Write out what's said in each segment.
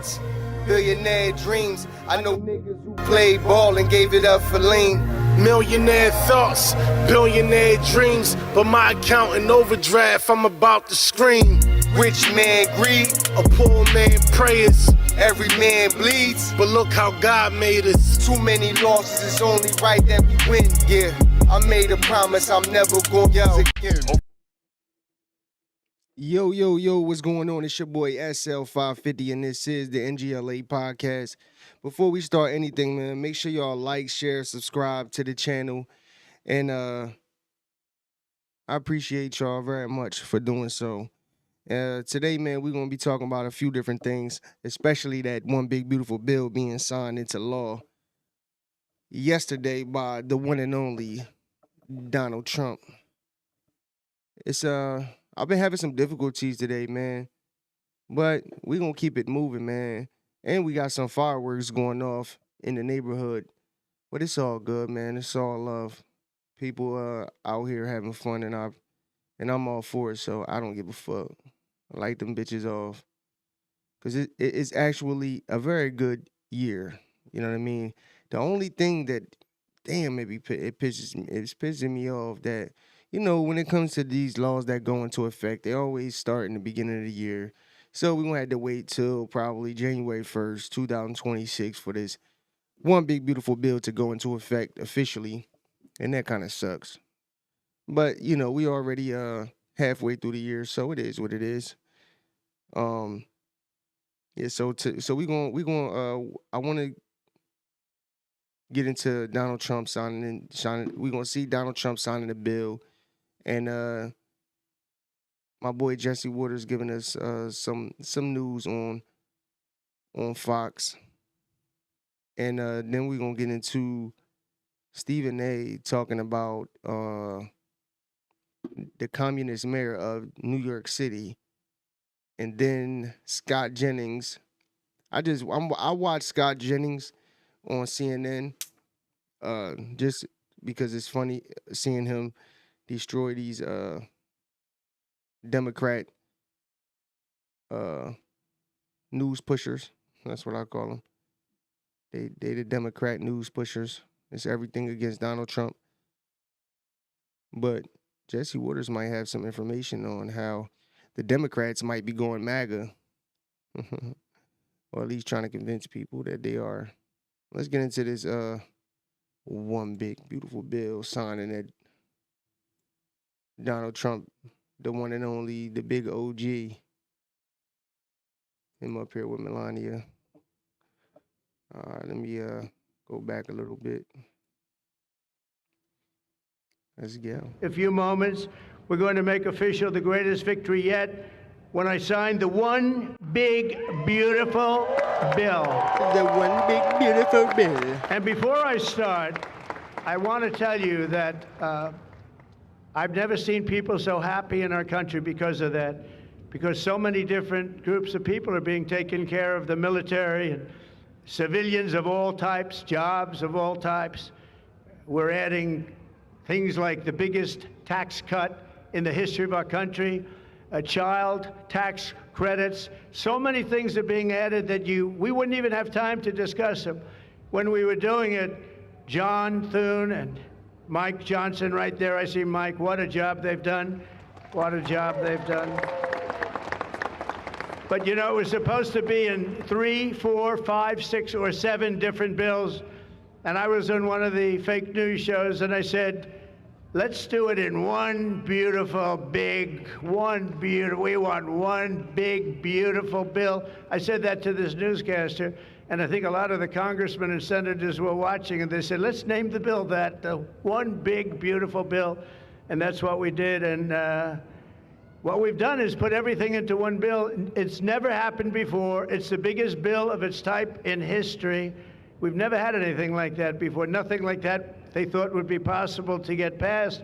beats. Billionaire dreams. I know niggas who played ball and gave it up for lean. Millionaire thoughts, billionaire dreams, but my account in overdraft, I'm about to scream. Rich man greed, A poor man prayers, every man bleeds. but look how God made us. Too many losses, it's only right that we win. Yeah, I made a promise I'm never gonna lose again. Yo, what's going on? It's your boy SL550, and this is the N.G.L.A podcast. Before we start anything, man, make sure y'all like, share, subscribe to the channel. And I appreciate y'all very much for doing so. Today, man, we're going to be talking about a few different things, especially that one big, beautiful bill being signed into law yesterday by the one and only Donald Trump. I've been having some difficulties today, man, but we're going to keep it moving, man. And we got some fireworks going off in the neighborhood, but it's all good, man. It's all love. People out here having fun, and I'm all for it, so I don't give a fuck. I light them bitches off because it's actually a very good year. You know what I mean? The only thing that, damn, maybe it's pissing me off that, you know, when it comes to these laws that go into effect, they always start in the beginning of the year. So we're going to have to wait till probably January 1st, 2026 for this one big, beautiful bill to go into effect officially. And that kind of sucks. But, you know, we already halfway through the year, so it is what it is. Yeah, so we going I want to get into Donald Trump signing. We're going to see Donald Trump signing the bill. And my boy Jesse Waters giving us some news on Fox. And then we're going to get into Stephen A. talking about the communist mayor of New York City. And then Scott Jennings. I watch Scott Jennings on CNN just because it's funny seeing him destroy these Democrat news pushers. That's what I call them. They the Democrat news pushers. It's everything against Donald Trump. But Jesse Waters might have some information on how the Democrats might be going MAGA. Or at least trying to convince people that they are. Let's get into this one big, beautiful bill signing that Donald Trump, the one and only, the big OG. Him up here with Melania. Let me go back a little bit. Let's go. A few moments, we're going to make official the greatest victory yet when I signed the one big, beautiful bill. The one big, beautiful bill. And before I start, I want to tell you that I've never seen people so happy in our country because of that, because so many different groups of people are being taken care of, the military and civilians of all types, jobs of all types. We're adding things like the biggest tax cut in the history of our country, child tax credits. So many things are being added that we wouldn't even have time to discuss them. When we were doing it, John Thune and Mike Johnson right there, I see Mike, what a job they've done. What a job they've done. But you know, it was supposed to be in 3, 4, 5, 6, or 7 different bills. And I was on one of the fake news shows and I said, let's do it in one beautiful, big, we want one big, beautiful bill. I said that to this newscaster, and I think a lot of the congressmen and senators were watching, and they said, let's name the bill that, the one big, beautiful bill. And that's what we did, and what we've done is put everything into one bill. It's never happened before. It's the biggest bill of its type in history. We've never had anything like that before. Nothing like that they thought would be possible to get passed.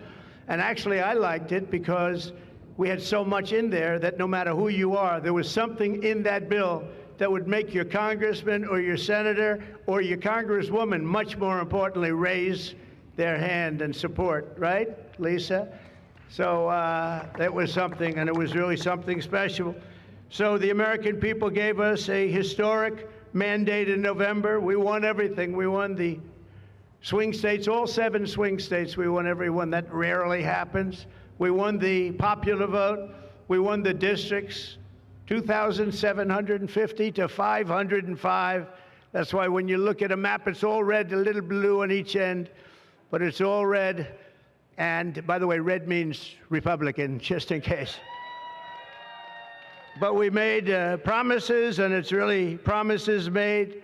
And actually, I liked it because we had so much in there that no matter who you are, there was something in that bill that would make your congressman or your senator or your congresswoman, much more importantly, raise their hand and support, right, Lisa? So that was something, and it was really something special. So the American people gave us a historic mandate in November. We won everything. We won the swing states, all 7 swing states. We won every one. That rarely happens. We won the popular vote. We won the districts, 2,750 to 505. That's why when you look at a map, it's all red, a little blue on each end, but it's all red. And by the way, red means Republican, just in case. But we made promises, and it's really promises made,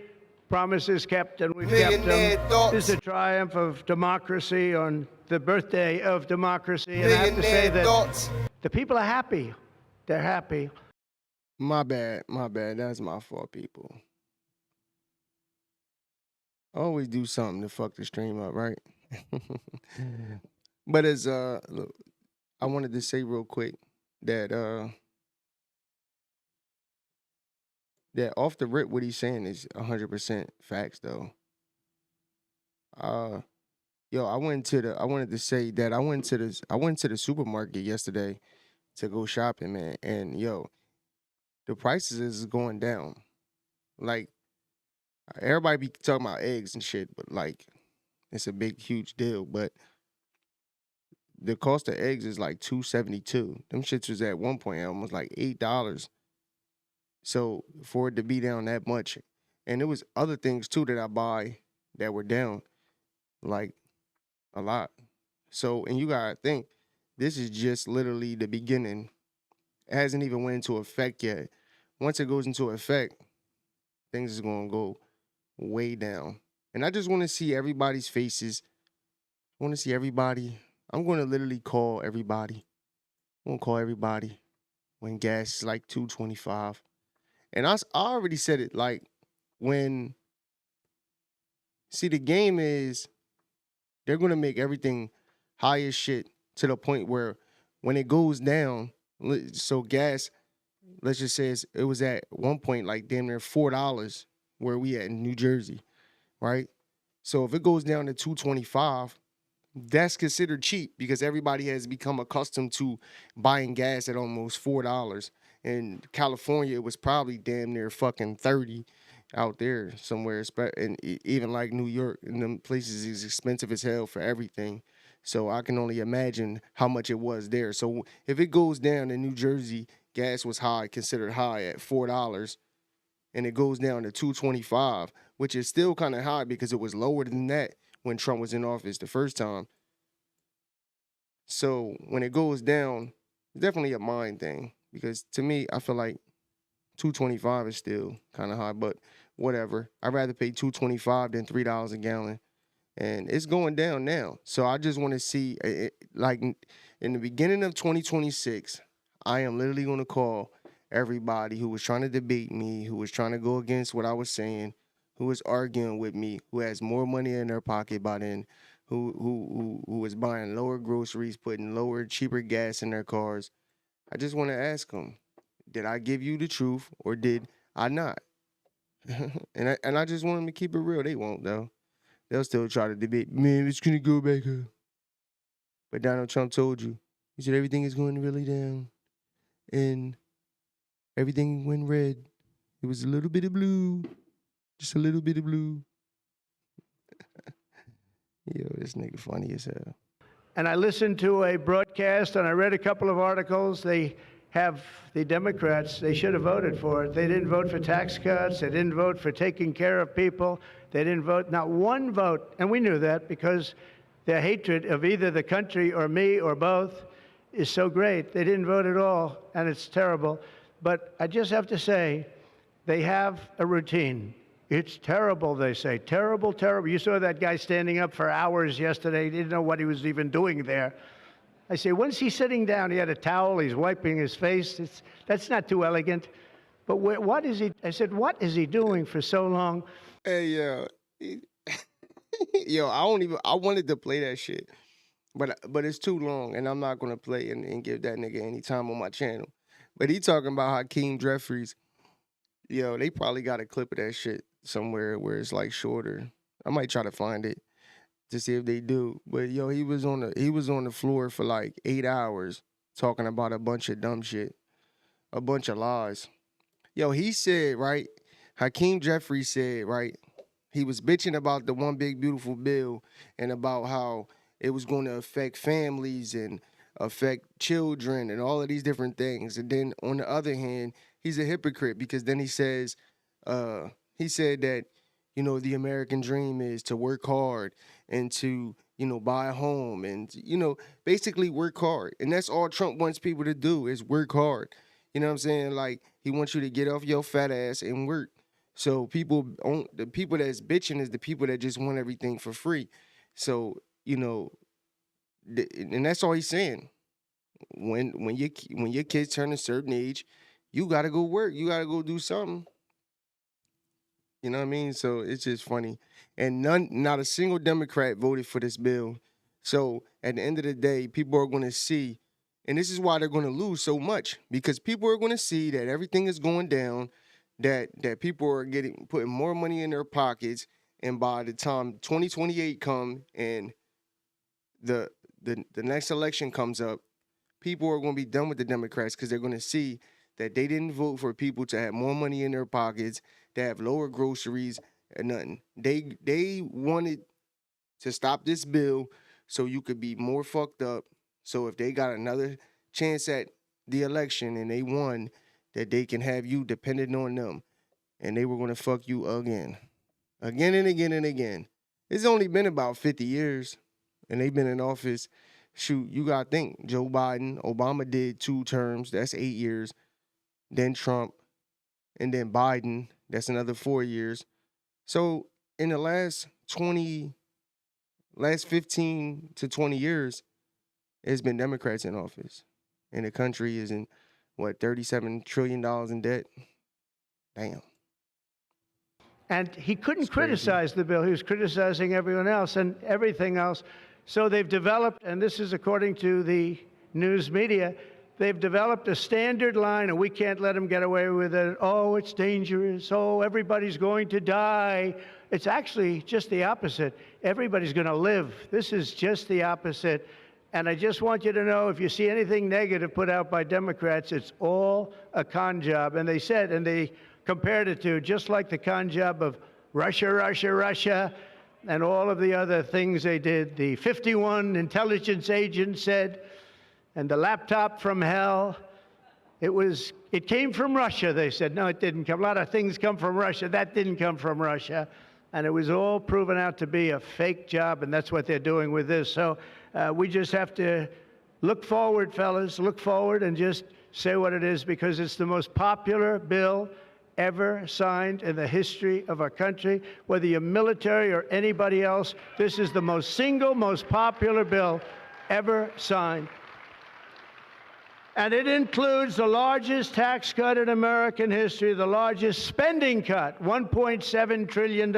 promises kept, and we've kept them. This is a triumph of democracy on the birthday of democracy. And I have to say that the people are happy. They're happy. My bad. That's my fault, people. Always do something to fuck the stream up, right? But as look, I wanted to say real quick that that off the rip, what he's saying is 100% facts, though. Yo, I wanted to say that I went to the supermarket yesterday to go shopping, man, and yo, the prices is going down. Like, everybody be talking about eggs and shit, but like, it's a big, huge deal. But the cost of eggs is like $2.72. Them shits was at one point almost like $8. So for it to be down that much, and there was other things too that I buy that were down, like a lot. So, and you gotta think, this is just literally the beginning. It hasn't even went into effect yet. Once it goes into effect, things is gonna go way down. And I just want to see everybody's faces. I want to see everybody. I'm going to literally call everybody. I'm going to call everybody when gas is like $2.25. And I already said it, like, when, see, the game is, they're going to make everything high as shit to the point where when it goes down, so gas, let's just say it was at one point like damn near $4 where we at in New Jersey, right? So if it goes down to $2.25, that's considered cheap because everybody has become accustomed to buying gas at almost $4. In California, it was probably damn near fucking 30 out there somewhere. And even like New York, and them places is expensive as hell for everything. So I can only imagine how much it was there. So if it goes down in New Jersey, gas was considered high at $4, and it goes down to $2.25, which is still kind of high because it was lower than that when Trump was in office the first time. So when it goes down, it's definitely a mind thing because to me, I feel like $2.25 is still kind of high, but whatever. I'd rather pay $2.25 than $3 a gallon, and it's going down now. So I just want to see, like in the beginning of 2026, I am literally going to call everybody who was trying to debate me, who was trying to go against what I was saying, who was arguing with me, who has more money in their pocket by then, who was buying lower groceries, putting lower, cheaper gas in their cars. I just want to ask them, did I give you the truth or did I not? and I just want them to keep it real. They won't, though. They'll still try to debate, man, it's going to go back up. But Donald Trump told you, he said everything is going really down. And everything went red. It was a little bit of blue. Just a little bit of blue. Yo, this nigga funny as hell. And I listened to a broadcast and I read a couple of articles. They have the Democrats, they should have voted for it. They didn't vote for tax cuts. They didn't vote for taking care of people. They didn't vote, not one vote. And we knew that because their hatred of either the country or me or both is so great. They didn't vote at all, and it's terrible. But I just have to say, they have a routine. It's terrible, they say. Terrible, terrible. You saw that guy standing up for hours yesterday. He didn't know what he was even doing there. I say, when's he sitting down? He had a towel. He's wiping his face. That's not too elegant. But what is he? I said, what is he doing for so long? Hey, yo. Yo, I wanted to play that shit. But it's too long, and I'm not going to play and give that nigga any time on my channel. But he talking about Hakeem Jeffries. Yo, they probably got a clip of that shit somewhere where it's like shorter. I might try to find it to see if they do. But yo, he was on the floor for like 8 hours talking about a bunch of dumb shit, a bunch of lies. Yo, he said, right? Hakeem Jeffries said, right? He was bitching about the one big beautiful bill and about how it was going to affect families and affect children and all of these different things. And then on the other hand, he's a hypocrite because then he says, he said that, you know, the American dream is to work hard and to, you know, buy a home and, you know, basically work hard. And that's all Trump wants people to do is work hard. You know what I'm saying? Like, he wants you to get off your fat ass and work. So the people that's bitching is the people that just want everything for free. So, you know, and that's all he's saying. When your kids turn a certain age, you gotta go work. You gotta go do something. You know what I mean? So it's just funny. And not a single Democrat voted for this bill. So at the end of the day, people are gonna see, and this is why they're gonna lose so much, because people are gonna see that everything is going down, that people are putting more money in their pockets, and by the time 2028 come and the next election comes up, people are going to be done with the Democrats because they're going to see that they didn't vote for people to have more money in their pockets, to have lower groceries and nothing. They wanted to stop this bill so you could be more fucked up. So if they got another chance at the election and they won, that they can have you dependent on them. And they were going to fuck you again. Again and again and again. It's only been about 50 years. And they've been in office. Shoot, you got to think. Joe Biden, Obama did 2 terms. That's 8 years. Then Trump. And then Biden. That's another 4 years. So in the last 15 to 20 years, it's been Democrats in office. And the country is in, what, $37 trillion in debt? Damn. And he couldn't criticize the bill. He was criticizing everyone else and everything else. So they've developed, and this is according to the news media, they've developed a standard line, and we can't let them get away with it. Oh, it's dangerous. Oh, everybody's going to die. It's actually just the opposite. Everybody's going to live. This is just the opposite. And I just want you to know, if you see anything negative put out by Democrats, it's all a con job. And they said, and they compared it to just like the con job of Russia, Russia, Russia, and all of the other things they did. The 51 intelligence agents said, and the laptop from hell, it came from Russia, they said. No, it didn't come. A lot of things come from Russia. That didn't come from Russia. And it was all proven out to be a fake job, and that's what they're doing with this. So we just have to look forward, fellas, look forward and just say what it is, because it's the most popular bill ever signed in the history of our country. Whether you're military or anybody else, this is the most popular bill ever signed. And it includes the largest tax cut in American history, the largest spending cut, $1.7 trillion,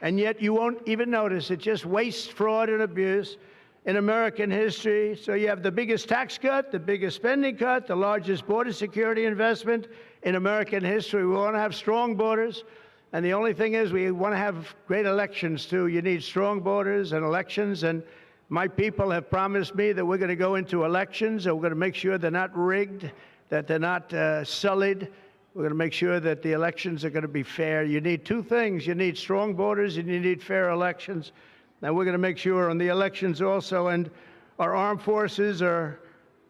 and yet you won't even notice it. Just waste, fraud, and abuse in American history. So you have the biggest tax cut, the biggest spending cut, the largest border security investment in American history. We want to have strong borders, and the only thing is we want to have great elections, too. You need strong borders and elections, and my people have promised me that we're going to go into elections, and we're going to make sure they're not rigged, that they're not sullied. We're going to make sure that the elections are going to be fair. You need 2 things. You need strong borders, and you need fair elections. And we're going to make sure on the elections also, and our armed forces are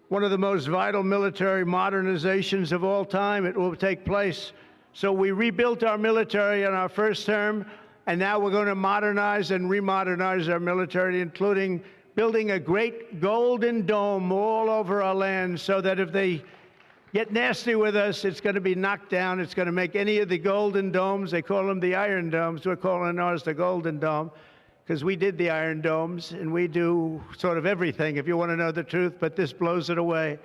one of the most vital military modernizations of all time. It will take place. So we rebuilt our military in our first term, and now we're going to modernize and remodernize our military, including building a great golden dome all over our land, so that if they get nasty with us, it's going to be knocked down. It's going to make any of the golden domes, they call them the iron domes, we're calling ours the golden dome, because we did the iron domes, and we do sort of everything, if you want to know the truth, but this blows it away.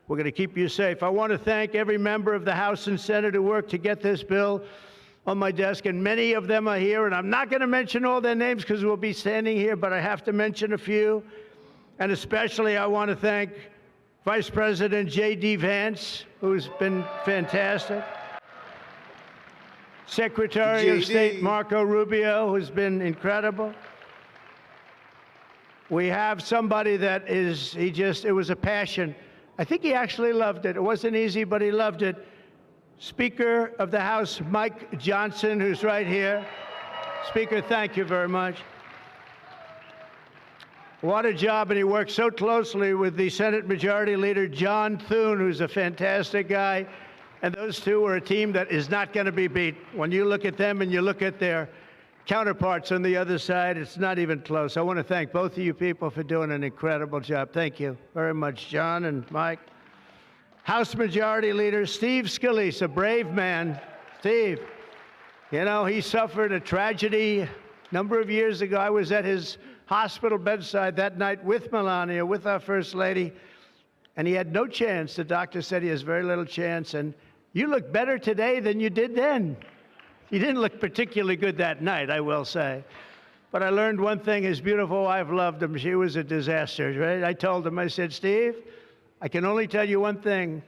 We're going to keep you safe. I want to thank every member of the House and Senate who worked to get this bill on my desk, and many of them are here, and I'm not going to mention all their names because we'll be standing here, but I have to mention a few. And especially I want to thank Vice President J.D. Vance, who's been fantastic. Secretary of State Marco Rubio, who's been incredible. We have somebody that it was a passion. I think he actually loved it. It wasn't easy, but he loved it. Speaker of the House, Mike Johnson, who's right here. Speaker, thank you very much. What a job, and he worked so closely with the Senate Majority Leader, John Thune, who's a fantastic guy. And those two are a team that is not going to be beat. When you look at them and you look at their counterparts on the other side, it's not even close. I want to thank both of you people for doing an incredible job. Thank you very much, John and Mike. House Majority Leader Steve Scalise, a brave man. Steve, you know, he suffered a tragedy a number of years ago. I was at his hospital bedside that night with Melania, with our First Lady, and he had no chance. The doctor said he has very little chance, and you look better today than you did then. You didn't look particularly good that night, I will say. But I learned one thing. His beautiful wife loved him. She was a disaster, right? I told him, I said, Steve, I can only tell you one thing.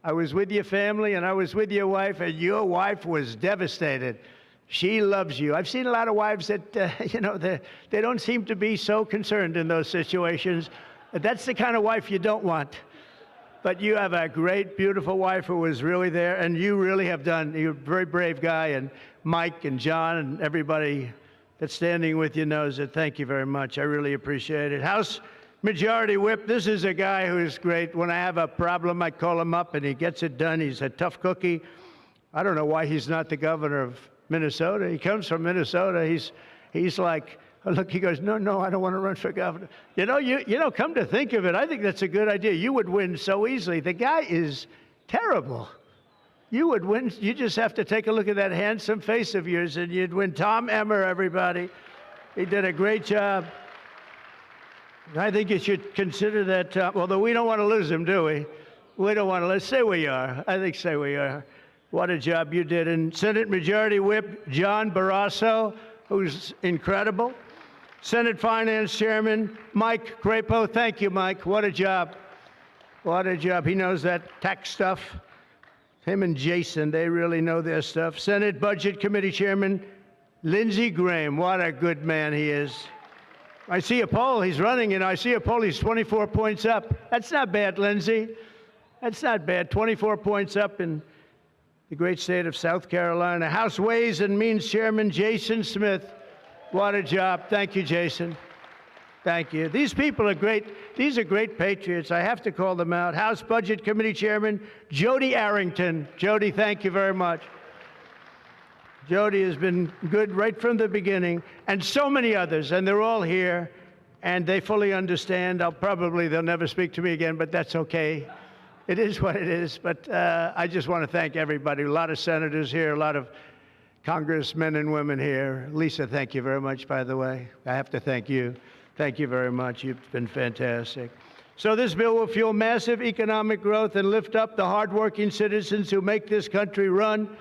I was with your family, and I was with your wife, and your wife was devastated. She loves you. I've seen a lot of wives that, you know, they don't seem to be so concerned in those situations. That's the kind of wife you don't want. But you have a great, beautiful wife who was really there, and you really have done. You're a very brave guy, and Mike and John and everybody that's standing with you knows it. Thank you very much. I really appreciate it. House Majority Whip, this is a guy who's great. When I have a problem, I call him up, and he gets it done. He's a tough cookie. I don't know why he's not the governor of Minnesota. He comes from Minnesota. He's like, look, he goes, no, I don't want to run for governor. You know, come to think of it, I think that's a good idea. You would win so easily. The guy is terrible. You would win. You just have to take a look at that handsome face of yours, and you'd win. Tom Emmer, everybody. He did a great job. I think you should consider that, although we don't want to lose him, do we? We don't want to. Let's say we are. I think say we are. What a job you did. And Senate Majority Whip John Barrasso, who's incredible. Senate Finance Chairman Mike Crapo. Thank you, Mike. What a job. What a job. He knows that tax stuff. Him and Jason, they really know their stuff. Senate Budget Committee Chairman Lindsey Graham. What a good man he is. I see a poll. He's running, and I see a poll. He's 24 points up. That's not bad, Lindsey. That's not bad. 24 points up in the great state of South Carolina. House Ways and Means Chairman Jason Smith. What a job. Thank you, Jason. Thank you. These people are great. These are great patriots. I have to call them out. House Budget Committee Chairman Jody Arrington. Jody, thank you very much. Jody has been good right from the beginning, and so many others, and they're all here, and they fully understand. They'll never speak to me again, but that's okay. It is what it is, but I just want to thank everybody. A lot of senators here, a lot of congressmen and women here. Lisa, thank you very much, by the way. I have to thank you. Thank you very much. You've been fantastic. So this bill will fuel massive economic growth and lift up the hardworking citizens who make this country run.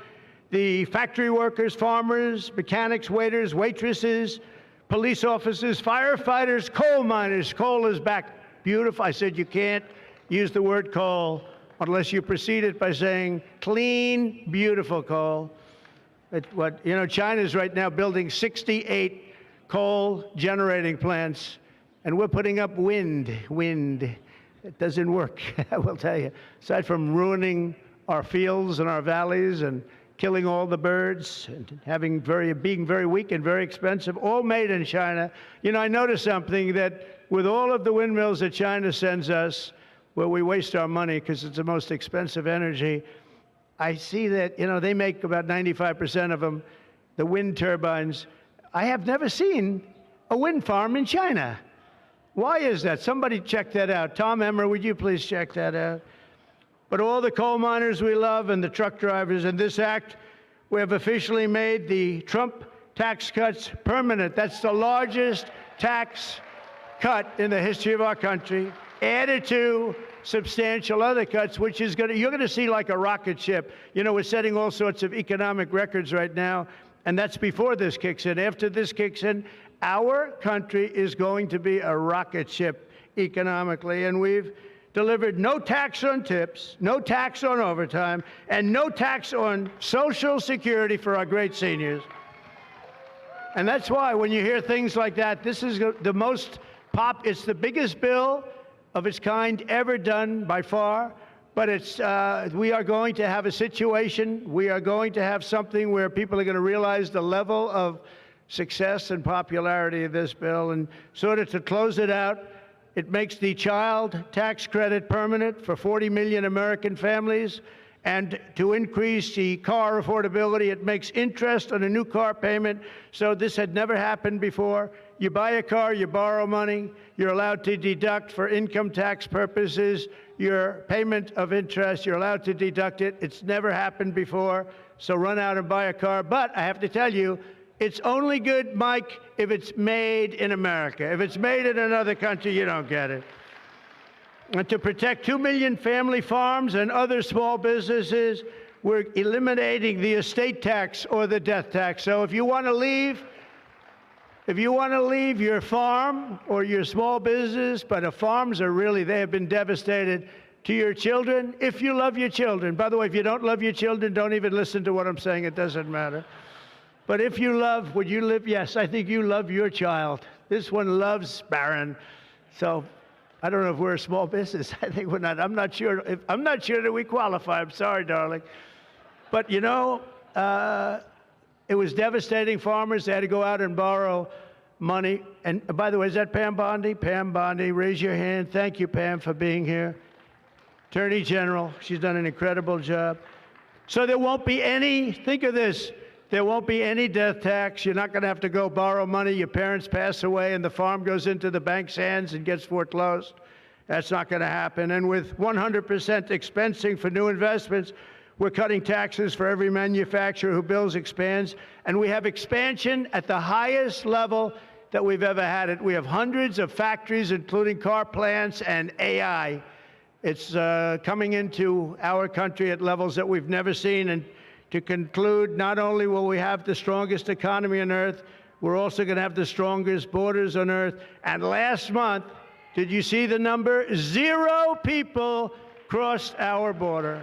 The factory workers, farmers, mechanics, waiters, waitresses, police officers, firefighters, coal miners. Coal is back. Beautiful. I said you can't use the word coal unless you precede it by saying clean, beautiful coal. China's right now building 68 coal generating plants, and we're putting up wind. It doesn't work, I will tell you. Aside from ruining our fields and our valleys and killing all the birds and being very weak and very expensive, all made in China. You know, I noticed something, that with all of the windmills that China sends us, where we waste our money because it's the most expensive energy, I see that, they make about 95% of them, the wind turbines. I have never seen a wind farm in China. Why is that? Somebody check that out. Tom Emmer, would you please check that out? But all the coal miners we love and the truck drivers, in this act, we have officially made the Trump tax cuts permanent. That's the largest tax cut in the history of our country, added to substantial other cuts, which is you're going to see like a rocket ship. We're setting all sorts of economic records right now, and that's before this kicks in. After this kicks in, our country is going to be a rocket ship economically, and we've delivered no tax on tips, no tax on overtime, and no tax on Social Security for our great seniors. And that's why when you hear things like that, this is the most it's the biggest bill of its kind ever done by far. But we are going to have a situation, we are going to have something where people are going to realize the level of success and popularity of this bill. And sort of to close it out, it makes the child tax credit permanent for 40 million American families. And to increase the car affordability, it makes interest on a new car payment. So this had never happened before. You buy a car, you borrow money, you're allowed to deduct for income tax purposes your payment of interest, you're allowed to deduct it. It's never happened before, so run out and buy a car. But I have to tell you, it's only good, Mike, if it's made in America. If it's made in another country, you don't get it. And to protect 2 million family farms and other small businesses, we're eliminating the estate tax or the death tax. So if you want to leave your farm or your small business, but the farms are really, they have been devastated, to your children, if you love your children. By the way, if you don't love your children, don't even listen to what I'm saying. It doesn't matter. But if you love, would you live? Yes, I think you love your child. This one loves Barron. So I don't know if we're a small business. I think we're not. I'm not sure that we qualify. I'm sorry, darling. But you know, it was devastating. Farmers, they had to go out and borrow money. And by the way, is that Pam Bondi? Pam Bondi, raise your hand. Thank you, Pam, for being here. Attorney General, she's done an incredible job. So there won't be any, think of this, there won't be any death tax. You're not going to have to go borrow money. Your parents pass away and the farm goes into the bank's hands and gets foreclosed. That's not going to happen. And with 100% expensing for new investments, we're cutting taxes for every manufacturer who builds, expands. And we have expansion at the highest level that we've ever had it. We have hundreds of factories, including car plants and AI. It's coming into our country at levels that we've never seen. And to conclude, not only will we have the strongest economy on earth, we're also going to have the strongest borders on earth. And last month, did you see the number? 0 people crossed our border.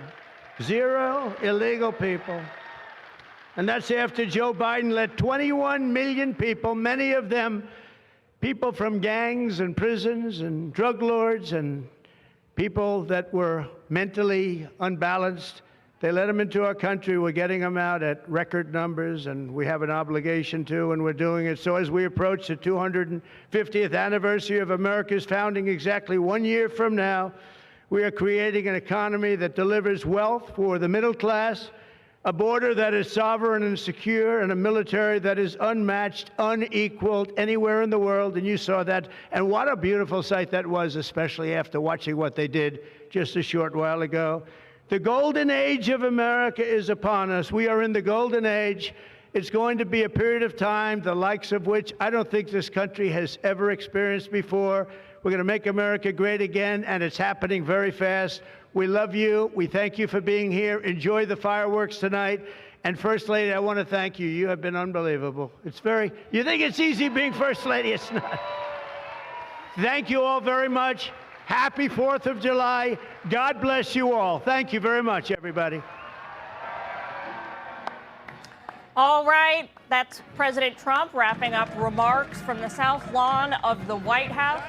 0 illegal people. And that's after Joe Biden let 21 million people, many of them people from gangs and prisons and drug lords and people that were mentally unbalanced, they let them into our country. We're getting them out at record numbers, and we have an obligation to, and we're doing it. So as we approach the 250th anniversary of America's founding exactly 1 year from now, we are creating an economy that delivers wealth for the middle class, a border that is sovereign and secure, and a military that is unmatched, unequaled anywhere in the world. And you saw that. And what a beautiful sight that was, especially after watching what they did just a short while ago. The golden age of America is upon us. We are in the golden age. It's going to be a period of time, the likes of which I don't think this country has ever experienced before. We're going to make America great again, and it's happening very fast. We love you. We thank you for being here. Enjoy the fireworks tonight. And First Lady, I want to thank you. You have been unbelievable. You think it's easy being First Lady? It's not. Thank you all very much. Happy 4th of July. God bless you all. Thank you very much, everybody. All right, that's President Trump wrapping up remarks from the South Lawn of the White House.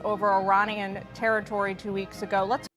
Over Iranian territory 2 weeks ago. Let's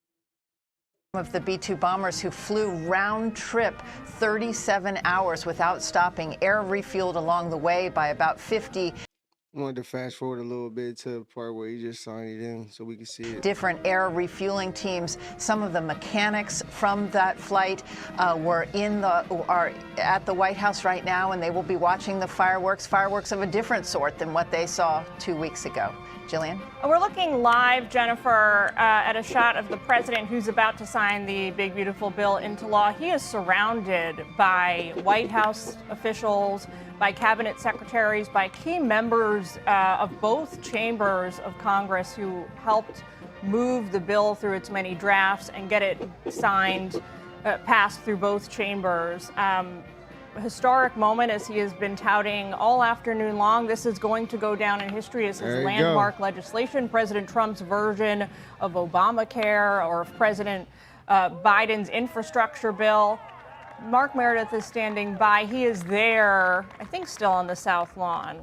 of the B-2 bombers who flew round trip 37 hours without stopping, air refueled along the way by about 50. I wanted to fast forward a little bit to the part where he just signed it in so we can see it. Different air refueling teams. Some of the mechanics from that flight are at the White House right now, and they will be watching the fireworks of a different sort than what they saw 2 weeks ago. Jillian? We're looking live, Jennifer, at a shot of the president who's about to sign the big, beautiful bill into law. He is surrounded by White House officials, by cabinet secretaries, by key members of both chambers of Congress who helped move the bill through its many drafts and get it signed, passed through both chambers. Historic moment, as he has been touting all afternoon long. This is going to go down in history as his landmark legislation, President Trump's version of Obamacare or President Biden's infrastructure bill. Mark Meredith is standing by. He is there, I think, still on the South Lawn.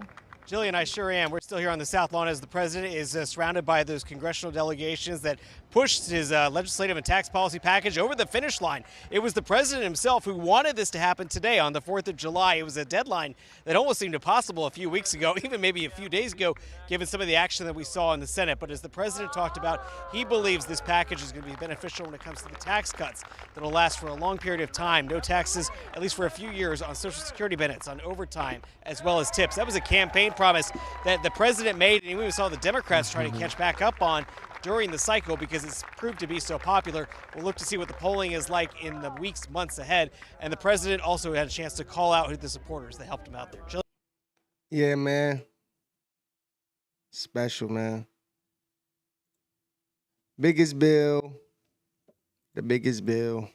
Jillian, I sure am. We're still here on the South Lawn as the president is surrounded by those congressional delegations that pushed his legislative and tax policy package over the finish line. It was the president himself who wanted this to happen today on the 4th of July. It was a deadline that almost seemed impossible a few weeks ago, even maybe a few days ago, given some of the action that we saw in the Senate. But as the president talked about, he believes this package is going to be beneficial when it comes to the tax cuts that will last for a long period of time. No taxes, at least for a few years, on Social Security benefits, on overtime, as well as tips. That was a campaign promise that the president made, and we saw the Democrats trying to catch back up on during the cycle because it's proved to be so popular. We'll look to see what the polling is like in the weeks, months ahead. And the president also had a chance to call out who the supporters that helped him out there. Yeah, man. Special, man. Biggest bill. The biggest bill.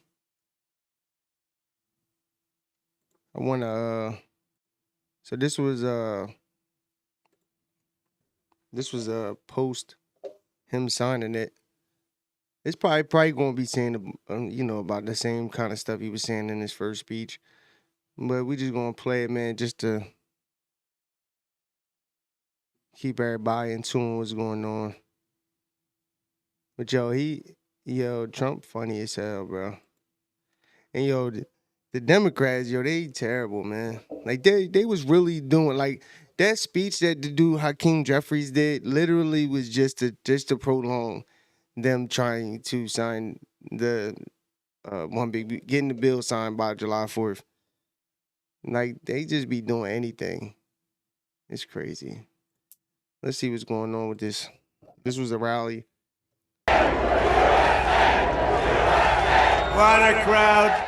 I want to, so this was a post, him signing it. It's probably going to be saying, about the same kind of stuff he was saying in his first speech. But we just going to play it, man, just to keep everybody in tune with what's going on. But, Trump funny as hell, bro. And, the Democrats, they terrible, man. Like, they was really doing, like, that speech that the dude Hakeem Jeffries did literally was just to prolong them trying to sign the getting the bill signed by July 4th. Like, they just be doing anything. It's crazy. Let's see what's going on with this. This was a rally. What a crowd.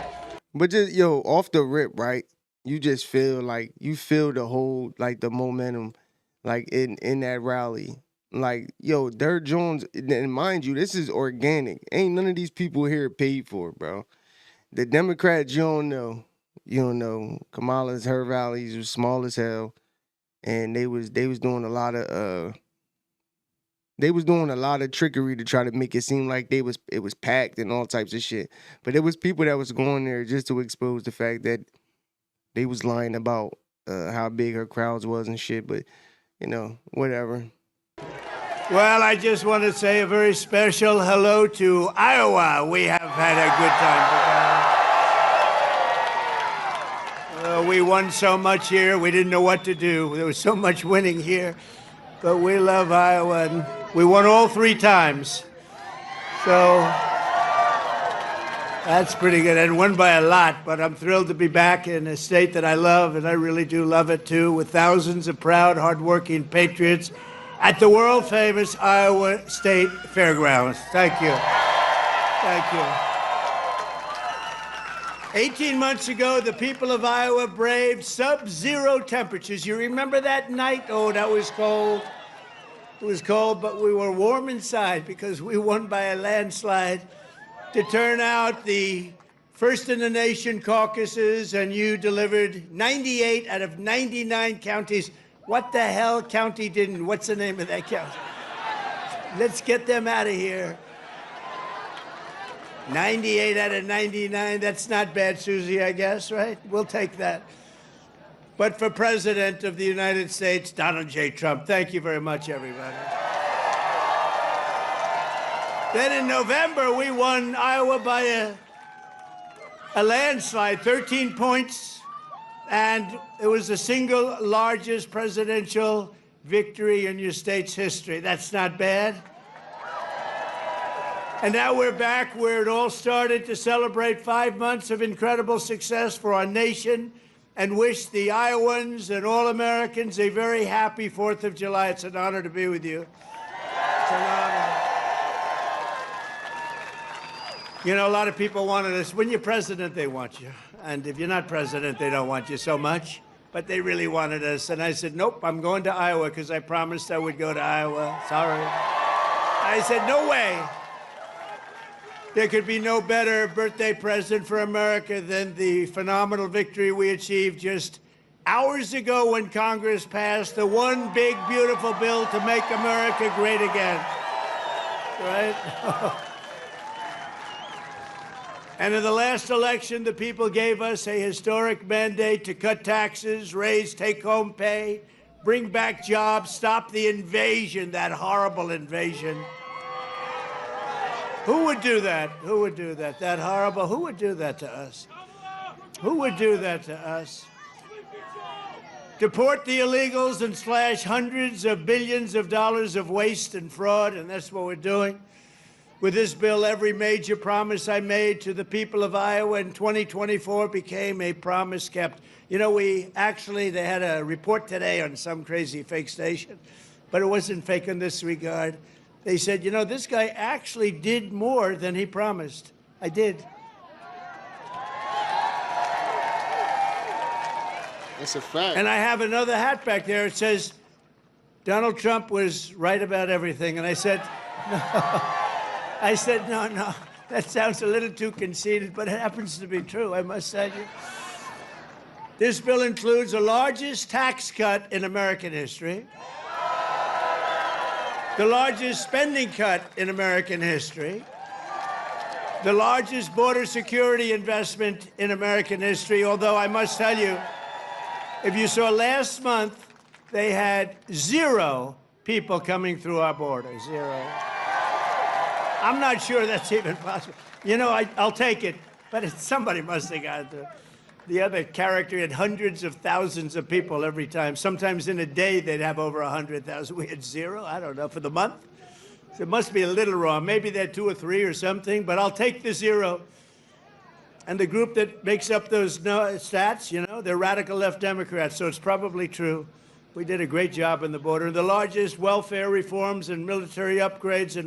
But just, off the rip, right? You just feel like, the whole, like, the momentum, like, in that rally. Like, Derek Jones, and mind you, this is organic. Ain't none of these people here paid for, bro. The Democrats, you don't know. You don't know. Kamala's, her rallies were small as hell. And they was doing a lot of, trickery to try to make it seem like it was packed and all types of shit. But it was people that was going there just to expose the fact that they was lying about how big her crowds was and shit. But, whatever. Well, I just want to say a very special hello to Iowa. We have had a good time. We won so much here, we didn't know what to do. There was so much winning here. But we love Iowa, and we won all 3 times. So that's pretty good, and won by a lot. But I'm thrilled to be back in a state that I love, and I really do love it too, with thousands of proud, hardworking patriots at the world-famous Iowa State Fairgrounds. Thank you. Thank you. 18 months ago, the people of Iowa braved sub-zero temperatures. You remember that night? Oh, that was cold. It was cold, but we were warm inside because we won by a landslide to turn out the first-in-the-nation caucuses, and you delivered 98 out of 99 counties. What the hell county didn't? What's the name of that county? Let's get them out of here. 98 out of 99, that's not bad, Susie, I guess, right? We'll take that. But for President of the United States, Donald J. Trump, thank you very much, everybody. Then in November, we won Iowa by a landslide, 13 points, and it was the single largest presidential victory in your state's history. That's not bad. And now we're back where it all started to celebrate 5 months of incredible success for our nation and wish the Iowans and all Americans a very happy 4th of July. It's an honor to be with you. It's an honor. A lot of people wanted us. When you're president, they want you. And if you're not president, they don't want you so much. But they really wanted us. And I said, nope, I'm going to Iowa because I promised I would go to Iowa. Sorry. I said, no way. There could be no better birthday present for America than the phenomenal victory we achieved just hours ago when Congress passed the one big, beautiful bill to make America great again. Right? And in the last election, the people gave us a historic mandate to cut taxes, raise take-home pay, bring back jobs, stop the invasion, that horrible invasion. Who would do that? Who would do that? That horrible, who would do that to us? Who would do that to us? Deport the illegals and slash hundreds of billions of dollars of waste and fraud, and that's what we're doing. With this bill, every major promise I made to the people of Iowa in 2024 became a promise kept. You know, they had a report today on some crazy fake station, but it wasn't fake in this regard. They said, you know, this guy actually did more than he promised. I did. That's a fact. And I have another hat back there. It says, Donald Trump was right about everything. And I said, no. I said, no, that sounds a little too conceited, but it happens to be true, I must tell you. This bill includes the largest tax cut in American history, the largest spending cut in American history, the largest border security investment in American history, although I must tell you, if you saw last month, they had 0 people coming through our border, 0. I'm not sure that's even possible. You know, I'll take it, but somebody must have got it. The other character had hundreds of thousands of people every time. Sometimes in a day, they'd have over 100,000. We had 0, I don't know, for the month. So it must be a little wrong. Maybe they're 2 or 3 or something, but I'll take the 0. And the group that makes up those stats, you know, they're radical left Democrats, so it's probably true. We did a great job on the border. The largest welfare reforms and military upgrades and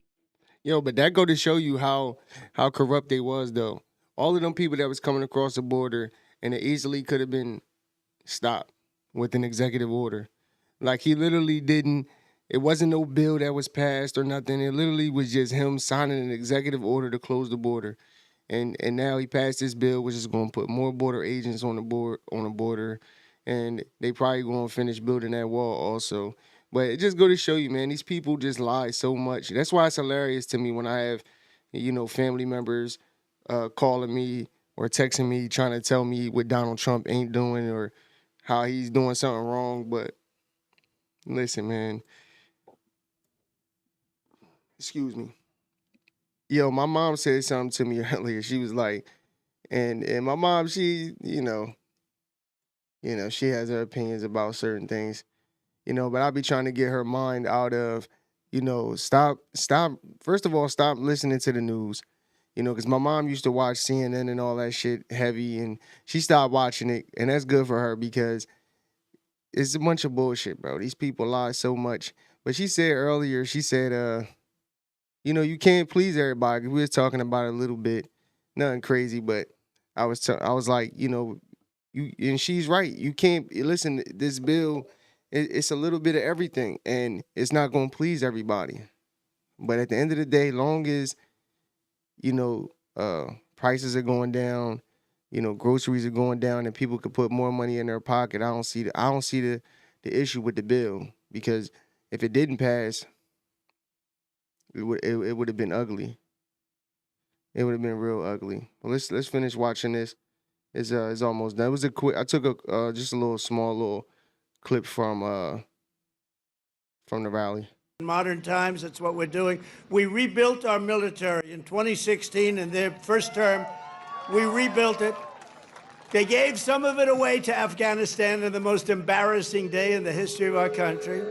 Yo, but that go to show you how corrupt they was, though. All of them people that was coming across the border, and it easily could have been stopped with an executive order. Like, he literally didn't, it wasn't no bill that was passed or nothing. It literally was just him signing an executive order to close the border. And now he passed this bill, which is going to put more border agents on the border, and they probably going to finish building that wall also. But it just go to show you, man, these people just lie so much. That's why it's hilarious to me when I have, you know, family members calling me or texting me trying to tell me what Donald Trump ain't doing or how he's doing something wrong. But listen, man. Excuse me. Yo, my mom said something to me earlier. She was like, and my mom, she, you know, she has her opinions about certain things. You know, but I'll be trying to get her mind out of, you know, stop. First of all, stop listening to the news, you know, because my mom used to watch CNN and all that shit heavy, and she stopped watching it, and that's good for her because it's a bunch of bullshit, bro. These people lie so much. But she said earlier, she said, you know, you can't please everybody. We was talking about it a little bit, nothing crazy, but I was like, you know, and she's right. You can't listen. This bill. It's a little bit of everything, and it's not going to please everybody. But at the end of the day, long as, you know, prices are going down, you know, groceries are going down, and people could put more money in their pocket, I don't see the issue with the bill, because if it didn't pass, it would have been ugly. It would have been real ugly. Well, let's finish watching this. It's almost done. It was I took just a small clip from the rally. in modern times, that's what we're doing. We rebuilt our military in 2016 in their first term. We rebuilt it. They gave some of it away to Afghanistan on the most embarrassing day in the history of our country.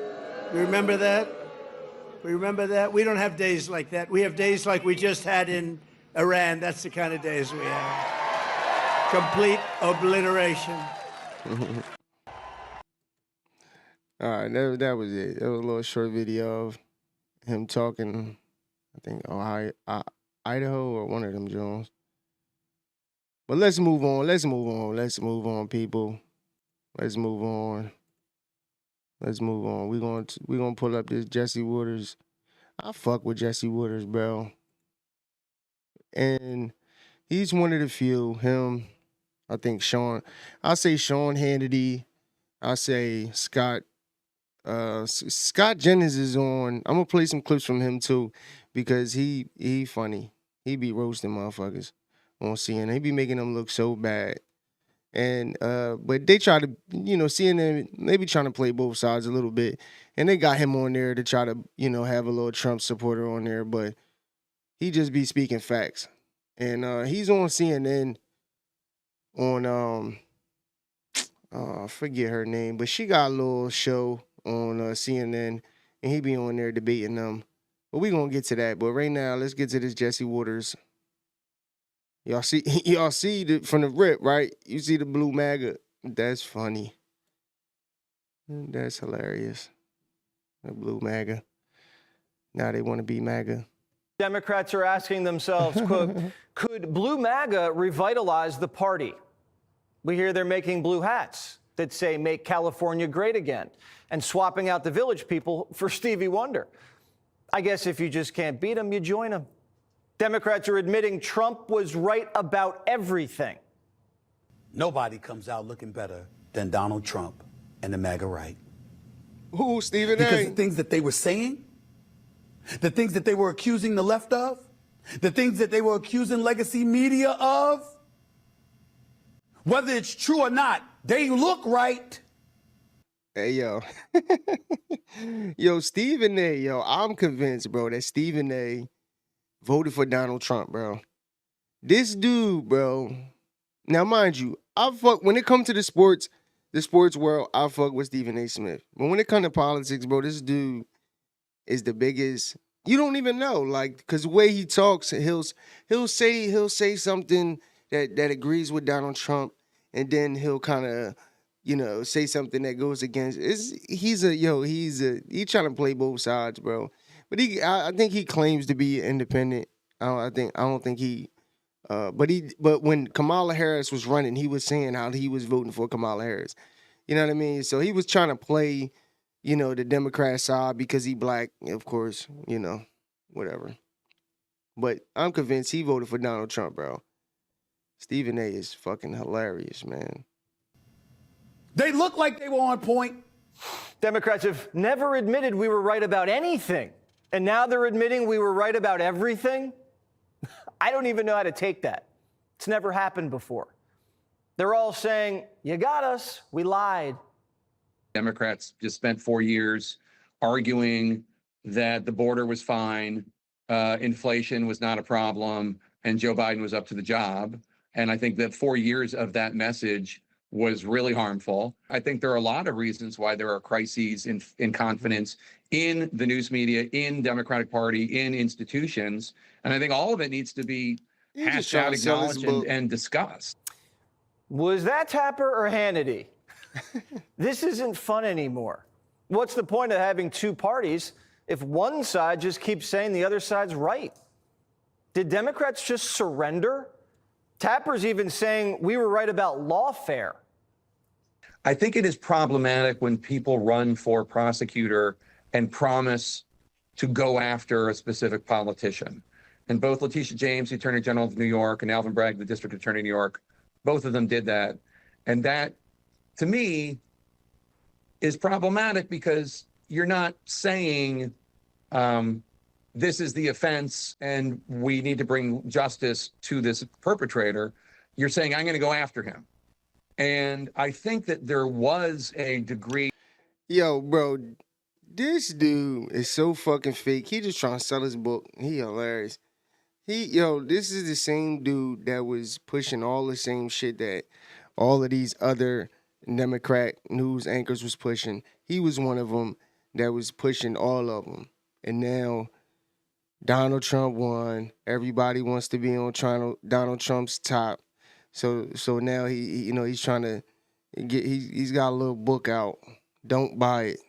We remember that? We remember that? We don't have days like that. We have days like we just had in Iran. That's the kind of days we have. Complete obliteration. All right, that was it. That was a little short video of him talking, I think, Idaho or one of them Jones. But let's move on. Let's move on, people. Let's move on. We're gonna pull up this Jesse Waters. I fuck with Jesse Waters, bro. And he's one of the few. Him, I think Sean. I say Sean Hannity. I say Scott. Scott Jennings is on. I'm gonna play some clips from him too, because he funny. He be roasting motherfuckers on CNN. He be making them look so bad. And but they try to, CNN maybe trying to play both sides a little bit, and they got him on there to try to, have a little Trump supporter on there, but he just be speaking facts. And he's on CNN on I forget her name, but she got a little show on CNN, and he be on there debating them. But we gonna get to that. But right now, let's get to this Jesse Waters. Y'all see from the rip, right? You see the blue MAGA. That's funny. That's hilarious. The blue MAGA. Now they want to be MAGA. Democrats are asking themselves, quote, could blue MAGA revitalize the party? We hear they're making blue hats that say make California great again and swapping out the Village People for Stevie Wonder. I guess if you just can't beat them, you join them. Democrats are admitting Trump was right about everything. Nobody comes out looking better than Donald Trump and the MAGA right. Who, Stephen A? Because the things that they were saying, the things that they were accusing the left of, the things that they were accusing legacy media of, whether it's true or not, they look right. Hey, yo. Yo, Stephen A, yo, I'm convinced, bro, that Stephen A voted for Donald Trump, bro. This dude, bro. Now, mind you, when it comes to the sports world, I fuck with Stephen A. Smith. But when it comes to politics, bro, this dude is the biggest. You don't even know, like, because the way he talks, he'll say something that agrees with Donald Trump, and then he'll kind of, say something that goes against. He's trying to play both sides, bro. But I think he claims to be independent. I don't think he. But when Kamala Harris was running, he was saying how he was voting for Kamala Harris. You know what I mean? So he was trying to play, the Democrat side because he black, of course, whatever. But I'm convinced he voted for Donald Trump, bro. Stephen A is fucking hilarious, man. They look like they were on point. Democrats have never admitted we were right about anything. And now they're admitting we were right about everything? I don't even know how to take that. It's never happened before. They're all saying, you got us, we lied. Democrats just spent 4 years arguing that the border was fine, inflation was not a problem, and Joe Biden was up to the job. And I think that 4 years of that message was really harmful. I think there are a lot of reasons why there are crises in confidence in the news media, in Democratic Party, in institutions. And I think all of it needs to be hashed out, acknowledged, and discussed. Was that Tapper or Hannity? This isn't fun anymore. What's the point of having two parties if one side just keeps saying the other side's right? Did Democrats just surrender? Tapper's even saying we were right about lawfare. I think it is problematic when people run for prosecutor and promise to go after a specific politician. And both Letitia James, the Attorney General of New York, and Alvin Bragg, the District Attorney of New York, both of them did that. And that, to me, is problematic because you're not saying this is the offense and we need to bring justice to this perpetrator. You're saying, I'm going to go after him. And I think that there was a degree. Yo, bro, this dude is so fucking fake. He just trying to sell his book. He hilarious. This is the same dude that was pushing all the same shit that all of these other Democrat news anchors was pushing. He was one of them that was pushing all of them. And now Donald Trump won. Everybody wants to be on Donald Trump's top. So now he's trying to get. He's got a little book out. Don't buy it.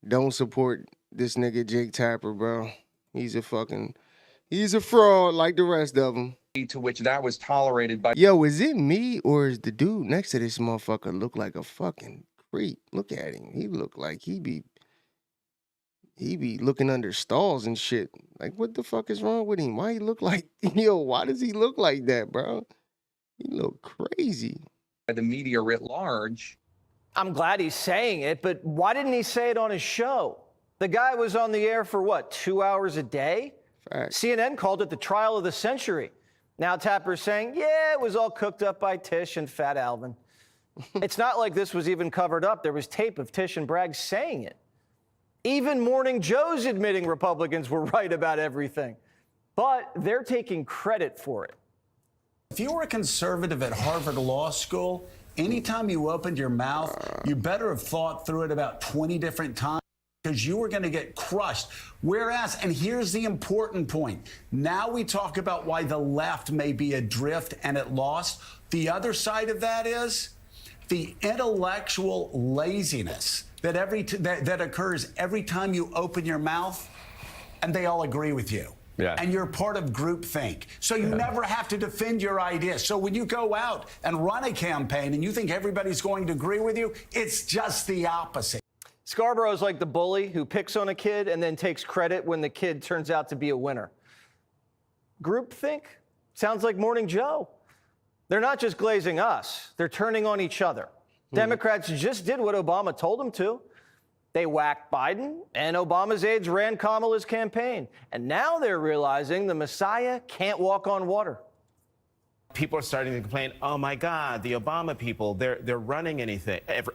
Don't support this nigga Jake Tapper, bro. He's a fraud like the rest of them. To which that was tolerated by. Yo, is it me or is the dude next to this motherfucker look like a fucking creep? Look at him. He look like he be looking under stalls and shit. Like, what the fuck is wrong with him? Why he look like, why does he look like that, bro? He look crazy. The media writ large. I'm glad he's saying it, but why didn't he say it on his show? The guy was on the air for 2 hours a day? Facts. CNN called it the trial of the century. Now Tapper's saying, yeah, it was all cooked up by Tish and Fat Alvin. It's not like this was even covered up. There was tape of Tish and Bragg saying it. Even Morning Joe's admitting Republicans were right about everything. But they're taking credit for it. If you were a conservative at Harvard Law School, anytime you opened your mouth, you better have thought through it about 20 different times because you were going to get crushed. Whereas, and here's the important point, now we talk about why the left may be adrift and at lost. The other side of that is the intellectual laziness that that occurs every time you open your mouth and they all agree with you. Yeah. And you're part of groupthink. So you never have to defend your ideas. So when you go out and run a campaign and you think everybody's going to agree with you, it's just the opposite. Scarborough's like the bully who picks on a kid and then takes credit when the kid turns out to be a winner. Groupthink? Sounds like Morning Joe. They're not just glazing us, they're turning on each other. Democrats just did what Obama told them to. They whacked Biden, and Obama's aides ran Kamala's campaign. And now they're realizing the Messiah can't walk on water. People are starting to complain, oh my God, the Obama people, they're running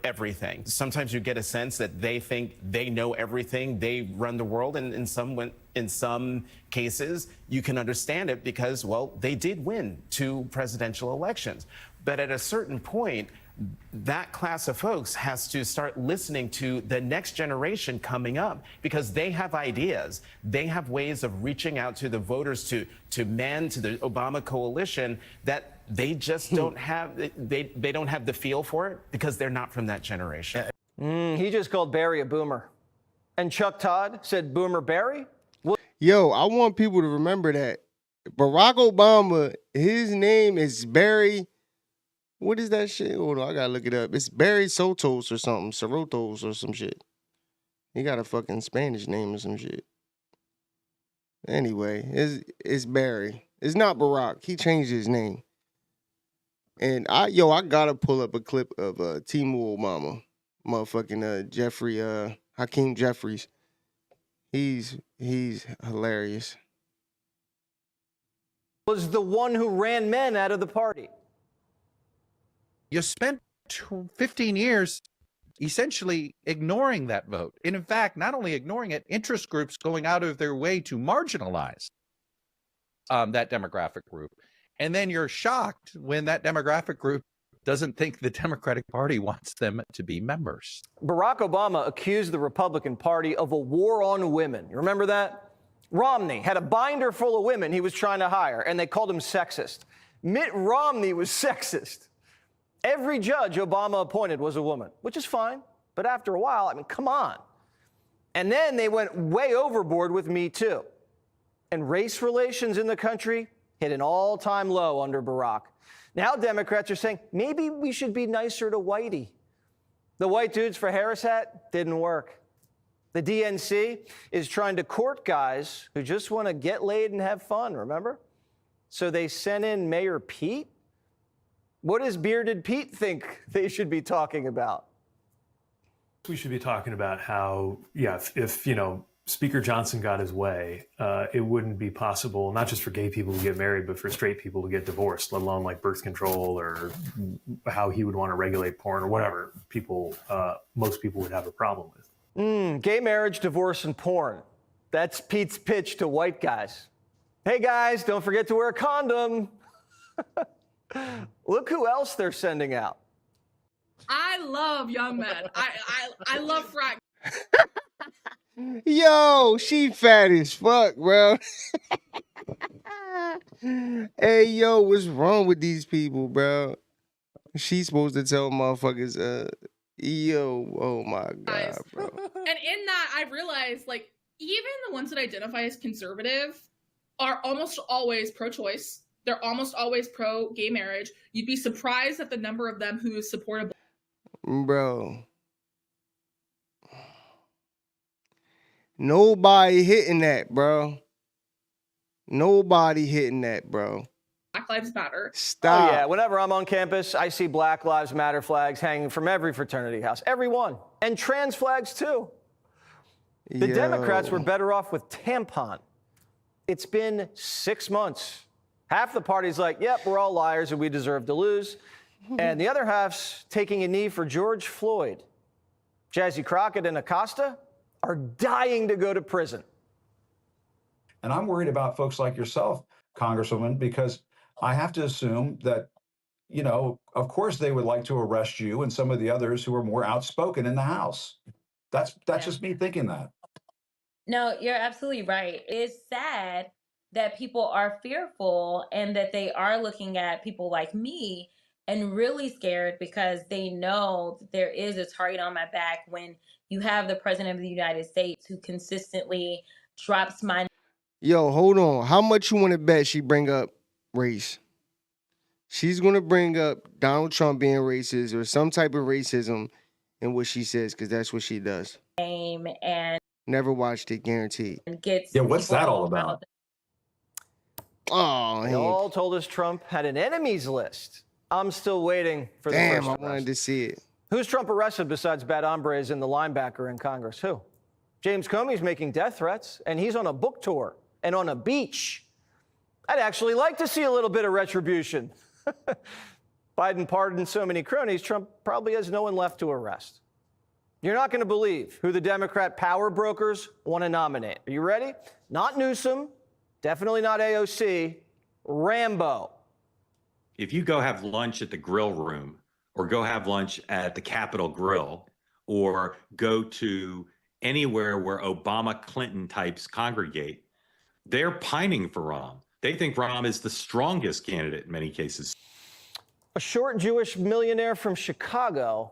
everything. Sometimes you get a sense that they think they know everything, they run the world, and in some cases, you can understand it because, well, they did win 2 presidential elections. But at a certain point, that class of folks has to start listening to the next generation coming up because they have ideas. They have ways of reaching out to the voters, to men, to the Obama coalition that they just don't have. They don't have the feel for it because they're not from that generation. He just called Barry a boomer. And Chuck Todd said, Boomer Barry? Yo, I want people to remember that Barack Obama, his name is Barry. What is that shit? Hold on, I gotta look it up. It's Barry Sotos or something, Sorotos or some shit. He got a fucking Spanish name or some shit. Anyway, it's Barry. It's not Barack. He changed his name. And I gotta pull up a clip of Timu Obama, motherfucking Hakeem Jeffries. He's hilarious. Was the one who ran men out of the party. You spent 15 years essentially ignoring that vote. And in fact, not only ignoring it, interest groups going out of their way to marginalize that demographic group. And then you're shocked when that demographic group doesn't think the Democratic Party wants them to be members. Barack Obama accused the Republican Party of a war on women. You remember that? Romney had a binder full of women he was trying to hire, and they called him sexist. Mitt Romney was sexist. Every judge Obama appointed was a woman, which is fine. But after a while, I mean, come on. And then they went way overboard with Me Too. And race relations in the country hit an all-time low under Barack. Now Democrats are saying, maybe we should be nicer to Whitey. The white dudes for Harris hat didn't work. The DNC is trying to court guys who just want to get laid and have fun, remember? So they sent in Mayor Pete. What does Bearded Pete think they should be talking about? We should be talking about how, if Speaker Johnson got his way, it wouldn't be possible, not just for gay people to get married, but for straight people to get divorced, let alone like birth control or how he would want to regulate porn or whatever most people would have a problem with. Gay marriage, divorce, and porn. That's Pete's pitch to white guys. Hey guys, don't forget to wear a condom. Look who else they're sending out. I love young men. I love frat. Yo, she fat as fuck, bro. Hey, yo, what's wrong with these people, bro? She's supposed to tell motherfuckers, oh my God, bro. And in that, I realized, like, even the ones that identify as conservative are almost always pro-choice. They're almost always pro-gay marriage. You'd be surprised at the number of them who support Bro. Nobody hitting that, bro. Nobody hitting that, bro. Black Lives Matter. Stop. Oh, yeah. Whenever I'm on campus, I see Black Lives Matter flags hanging from every fraternity house. Every one. And trans flags, too. The Democrats were better off with tampon. It's been 6 months. Half the party's like, yep, we're all liars and we deserve to lose. And the other half's taking a knee for George Floyd. Jazzy Crockett and Acosta are dying to go to prison. And I'm worried about folks like yourself, Congresswoman, because I have to assume that, you know, of course they would like to arrest you and some of the others who are more outspoken in the House. That's just me thinking that. No, you're absolutely right. It's sad that people are fearful and that they are looking at people like me and really scared because they know that there is a target on my back when you have the president of the United States who consistently drops my. Yo, hold on. How much you want to bet she bring up race? She's going to bring up Donald Trump being racist or some type of racism in what she says, because that's what she does. Name and never watched it, guaranteed. Gets yeah, what's that all about? Oh, they all told us Trump had an enemies list. I'm still waiting for the first I arrest. wanted to see it. Who's Trump arrested besides bad hombres and the linebacker in Congress? Who? James Comey's making death threats, and he's on a book tour and on a beach. I'd actually like to see a little bit of retribution. Biden pardoned so many cronies, Trump probably has no one left to arrest. You're not going to believe who the Democrat power brokers want to nominate. Are you ready? Not Newsom, definitely not AOC, Rambo. If you go have lunch at the grill room or go have lunch at the Capitol Grill or go to anywhere where Obama Clinton types congregate, they're pining for Rahm. They think Rahm is the strongest candidate in many cases. A short Jewish millionaire from Chicago,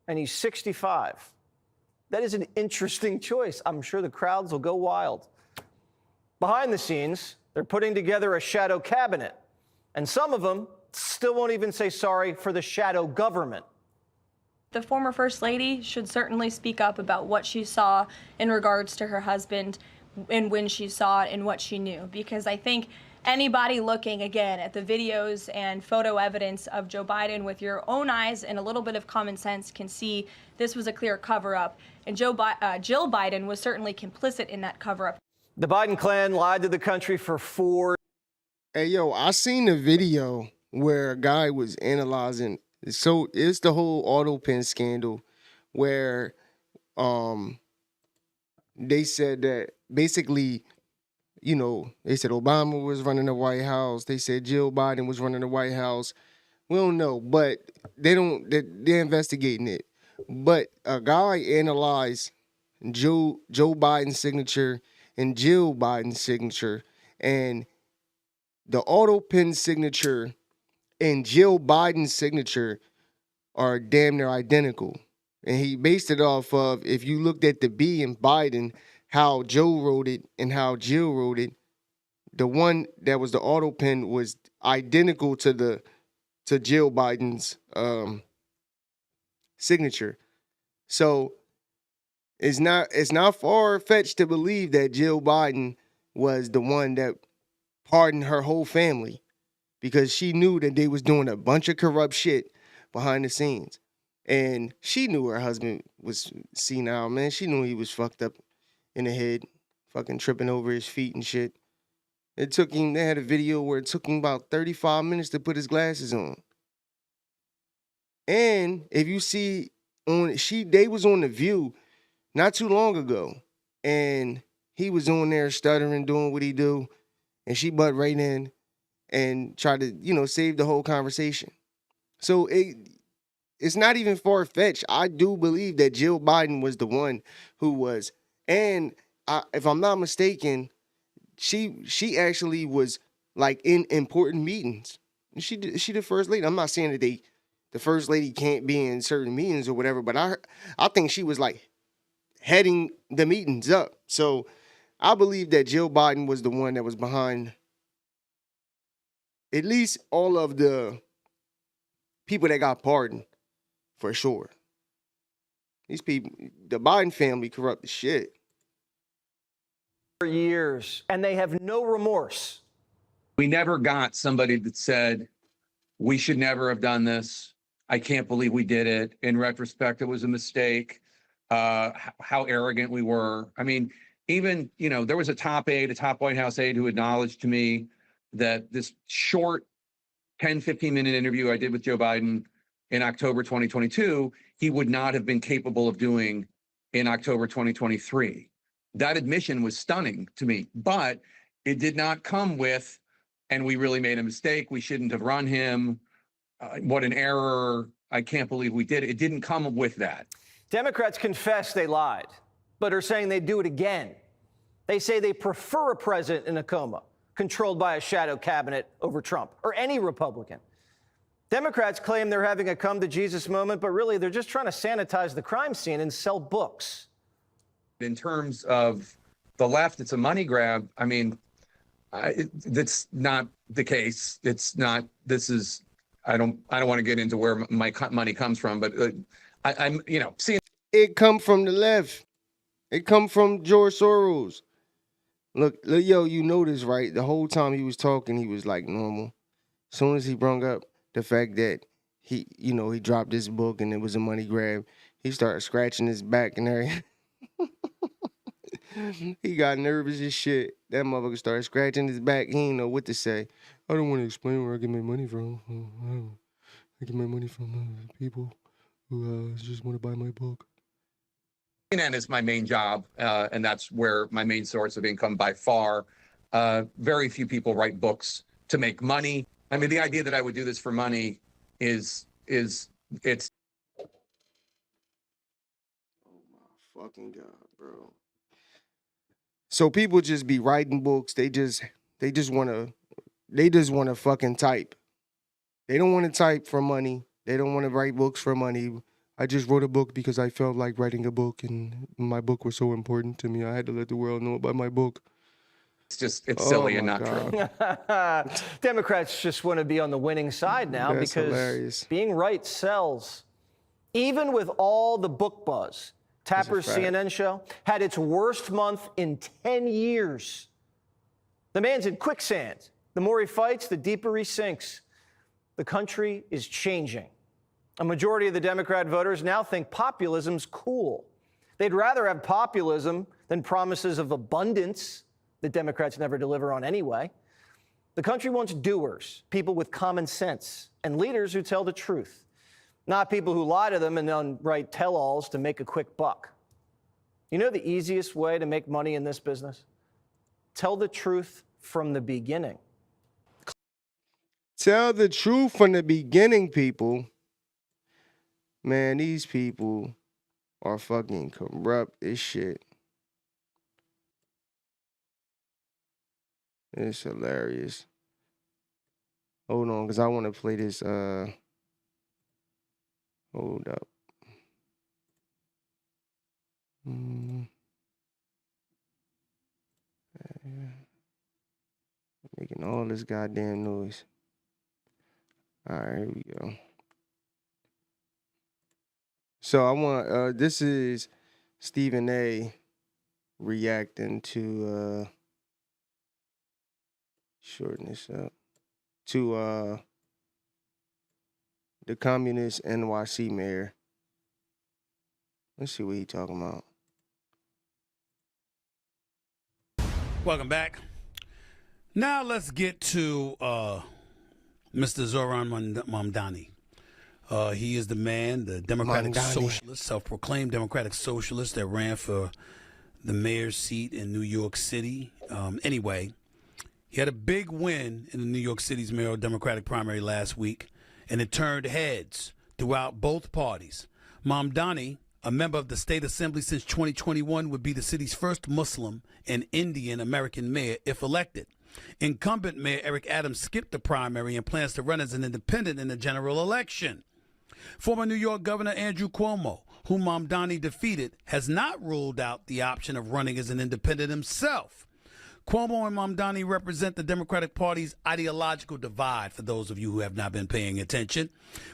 and he's 65. That is an interesting choice. I'm sure the crowds will go wild. Behind the scenes, they're putting together a shadow cabinet, and some of them still won't even say sorry for the shadow government. The former First Lady should certainly speak up about what she saw in regards to her husband and when she saw it and what she knew, because I think anybody looking again at the videos and photo evidence of Joe Biden with your own eyes and a little bit of common sense can see this was a clear cover-up, and Jill Biden was certainly complicit in that cover-up. The Biden clan lied to the country for 4. Hey, yo, I seen a video where a guy was analyzing. So it's the whole auto pen scandal where they said that basically, you know, they said Obama was running the White House. They said Jill Biden was running the White House. We don't know, but they're investigating it. But a guy analyzed Joe Biden's signature and Jill Biden's signature, and the auto pen signature and Jill Biden's signature are damn near identical. And he based it off of, if you looked at the B in Biden, how Joe wrote it and how Jill wrote it, the one that was the auto pen was identical to Jill Biden's signature. So it's not far-fetched to believe that Jill Biden was the one that pardoned her whole family, because she knew that they was doing a bunch of corrupt shit behind the scenes. And she knew her husband was senile, man. She knew he was fucked up in the head, fucking tripping over his feet and shit. It took him, they had a video where it took him about 35 minutes to put his glasses on. And if you see, they was on The View not too long ago, and he was on there stuttering, doing what he do, and she butt right in and tried to, you know, save the whole conversation. So it's not even far-fetched. I do believe that Jill Biden was the one who was, and if I'm not mistaken, she actually was like in important meetings. She the first lady. I'm not saying that the first lady can't be in certain meetings or whatever, but I think she was like heading the meetings up. So I believe that Jill Biden was the one that was behind at least all of the people that got pardoned, for sure. These people, the Biden family, corrupt as shit. For years, and they have no remorse. We never got somebody that said, we should never have done this. I can't believe we did it. In retrospect, it was a mistake. How arrogant we were. I mean, even, you know, there was a top White House aide who acknowledged to me that this short 10, 15-minute interview I did with Joe Biden in October 2022, he would not have been capable of doing in October 2023. That admission was stunning to me, but it did not come with, and we really made a mistake. We shouldn't have run him. What an error. I can't believe we did it. It didn't come with that. Democrats confess they lied, but are saying they'd do it again. They say they prefer a president in a coma, controlled by a shadow cabinet over Trump or any Republican. Democrats claim they're having a come-to-Jesus moment, but really they're just trying to sanitize the crime scene and sell books. In terms of the left, it's a money grab. I mean, that's not the case. It's not. This is. I don't want to get into where my money comes from, but I'm seeing it come from the left. It come from George Soros. Look, yo, you know this, right? The whole time he was talking, he was like normal. As soon as he brung up the fact that he dropped his book and it was a money grab, he started scratching his back and everything. He got nervous as shit. That motherfucker started scratching his back. He didn't know what to say. I don't want to explain where I get my money from. I get my money from people who just want to buy my book. CNN is my main job, and that's where my main source of income by far. Very few people write books to make money. I mean, the idea that I would do this for money is it's. Oh my fucking God, bro. So people just be writing books. They just want to fucking type. They don't want to type for money. They don't want to write books for money. I just wrote a book because I felt like writing a book, and my book was so important to me. I had to let the world know about my book. It's silly and not true. Democrats just want to be on the winning side now. That's because hilarious. Being right sells. Even with all the book buzz, Tapper's CNN show had its worst month in 10 years. The man's in quicksand. The more he fights, the deeper he sinks. The country is changing. A majority of the Democrat voters now think populism's cool. They'd rather have populism than promises of abundance that Democrats never deliver on anyway. The country wants doers, people with common sense, and leaders who tell the truth, not people who lie to them and then write tell-alls to make a quick buck. You know the easiest way to make money in this business? Tell the truth from the beginning. Tell the truth from the beginning, people. Man, these people are fucking corrupt as shit. It's hilarious. Hold on, because I want to play this. Hold up. Making all this goddamn noise. All right, here we go. So I want, this is Stephen A. reacting to, shorten this up, to the communist NYC mayor. Let's see what he's talking about. Welcome back. Now let's get to Mr. Zoran Mamdani. He is the man, the Democratic socialist, self-proclaimed Democratic socialist that ran for the mayor's seat in New York City. Anyway, he had a big win in the New York City's mayoral Democratic primary last week, and it turned heads throughout both parties. Mamdani, a member of the state assembly since 2021, would be the city's first Muslim and Indian American mayor if elected. Incumbent Mayor Eric Adams skipped the primary and plans to run as an independent in the general election. Former New York Governor Andrew Cuomo, whom Mamdani defeated, has not ruled out the option of running as an independent himself. Cuomo and Mamdani represent the Democratic Party's ideological divide, for those of you who have not been paying attention,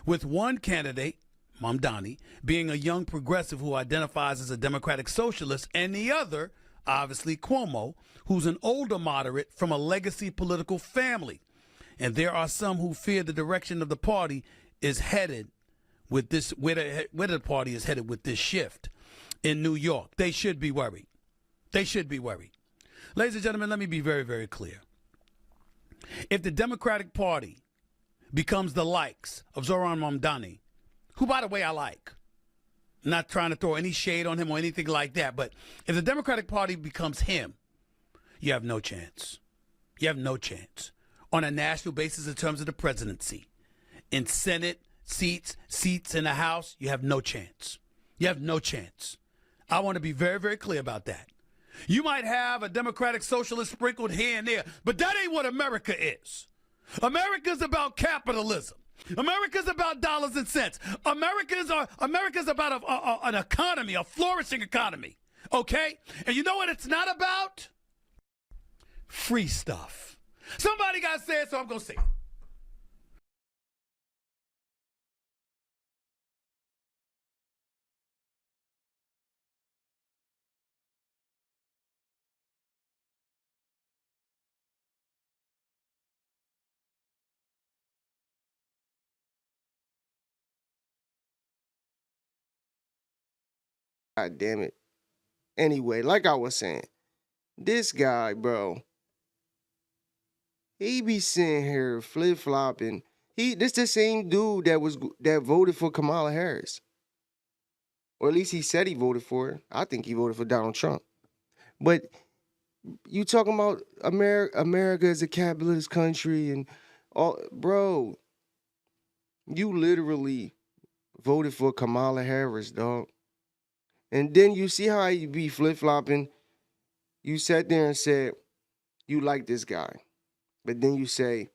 with one candidate, Mamdani, being a young progressive who identifies as a Democratic socialist, and the other, obviously Cuomo, who's an older moderate from a legacy political family. And there are some who fear the direction of the party is headed with this, where the party is headed with this shift in New York. They should be worried. They should be worried. Ladies and gentlemen, let me be very, very clear. If the Democratic Party becomes the likes of Zoran Mamdani, who, by the way, I like, not trying to throw any shade on him or anything like that, but if the Democratic Party becomes him, you have no chance. You have no chance on a national basis in terms of the presidency. In Senate seats in the House, you have no chance. You have no chance. I want to be very, very clear about that. You might have a Democratic socialist sprinkled here and there, but that ain't what America is. America's about capitalism. America's about dollars and cents. America's about an economy, a flourishing economy. Okay? And you know what it's not about? Free stuff. Somebody got to say it, so I'm going to say it. God damn it. Anyway, like I was saying, this guy, bro, he be sitting here flip-flopping. This the same dude that voted for Kamala Harris. Or at least he said he voted for her. I think he voted for Donald Trump. But you talking about America as a capitalist country and all, bro, you literally voted for Kamala Harris, dog. And then you see how you be flip-flopping. You sat there and said you like this guy. But then you say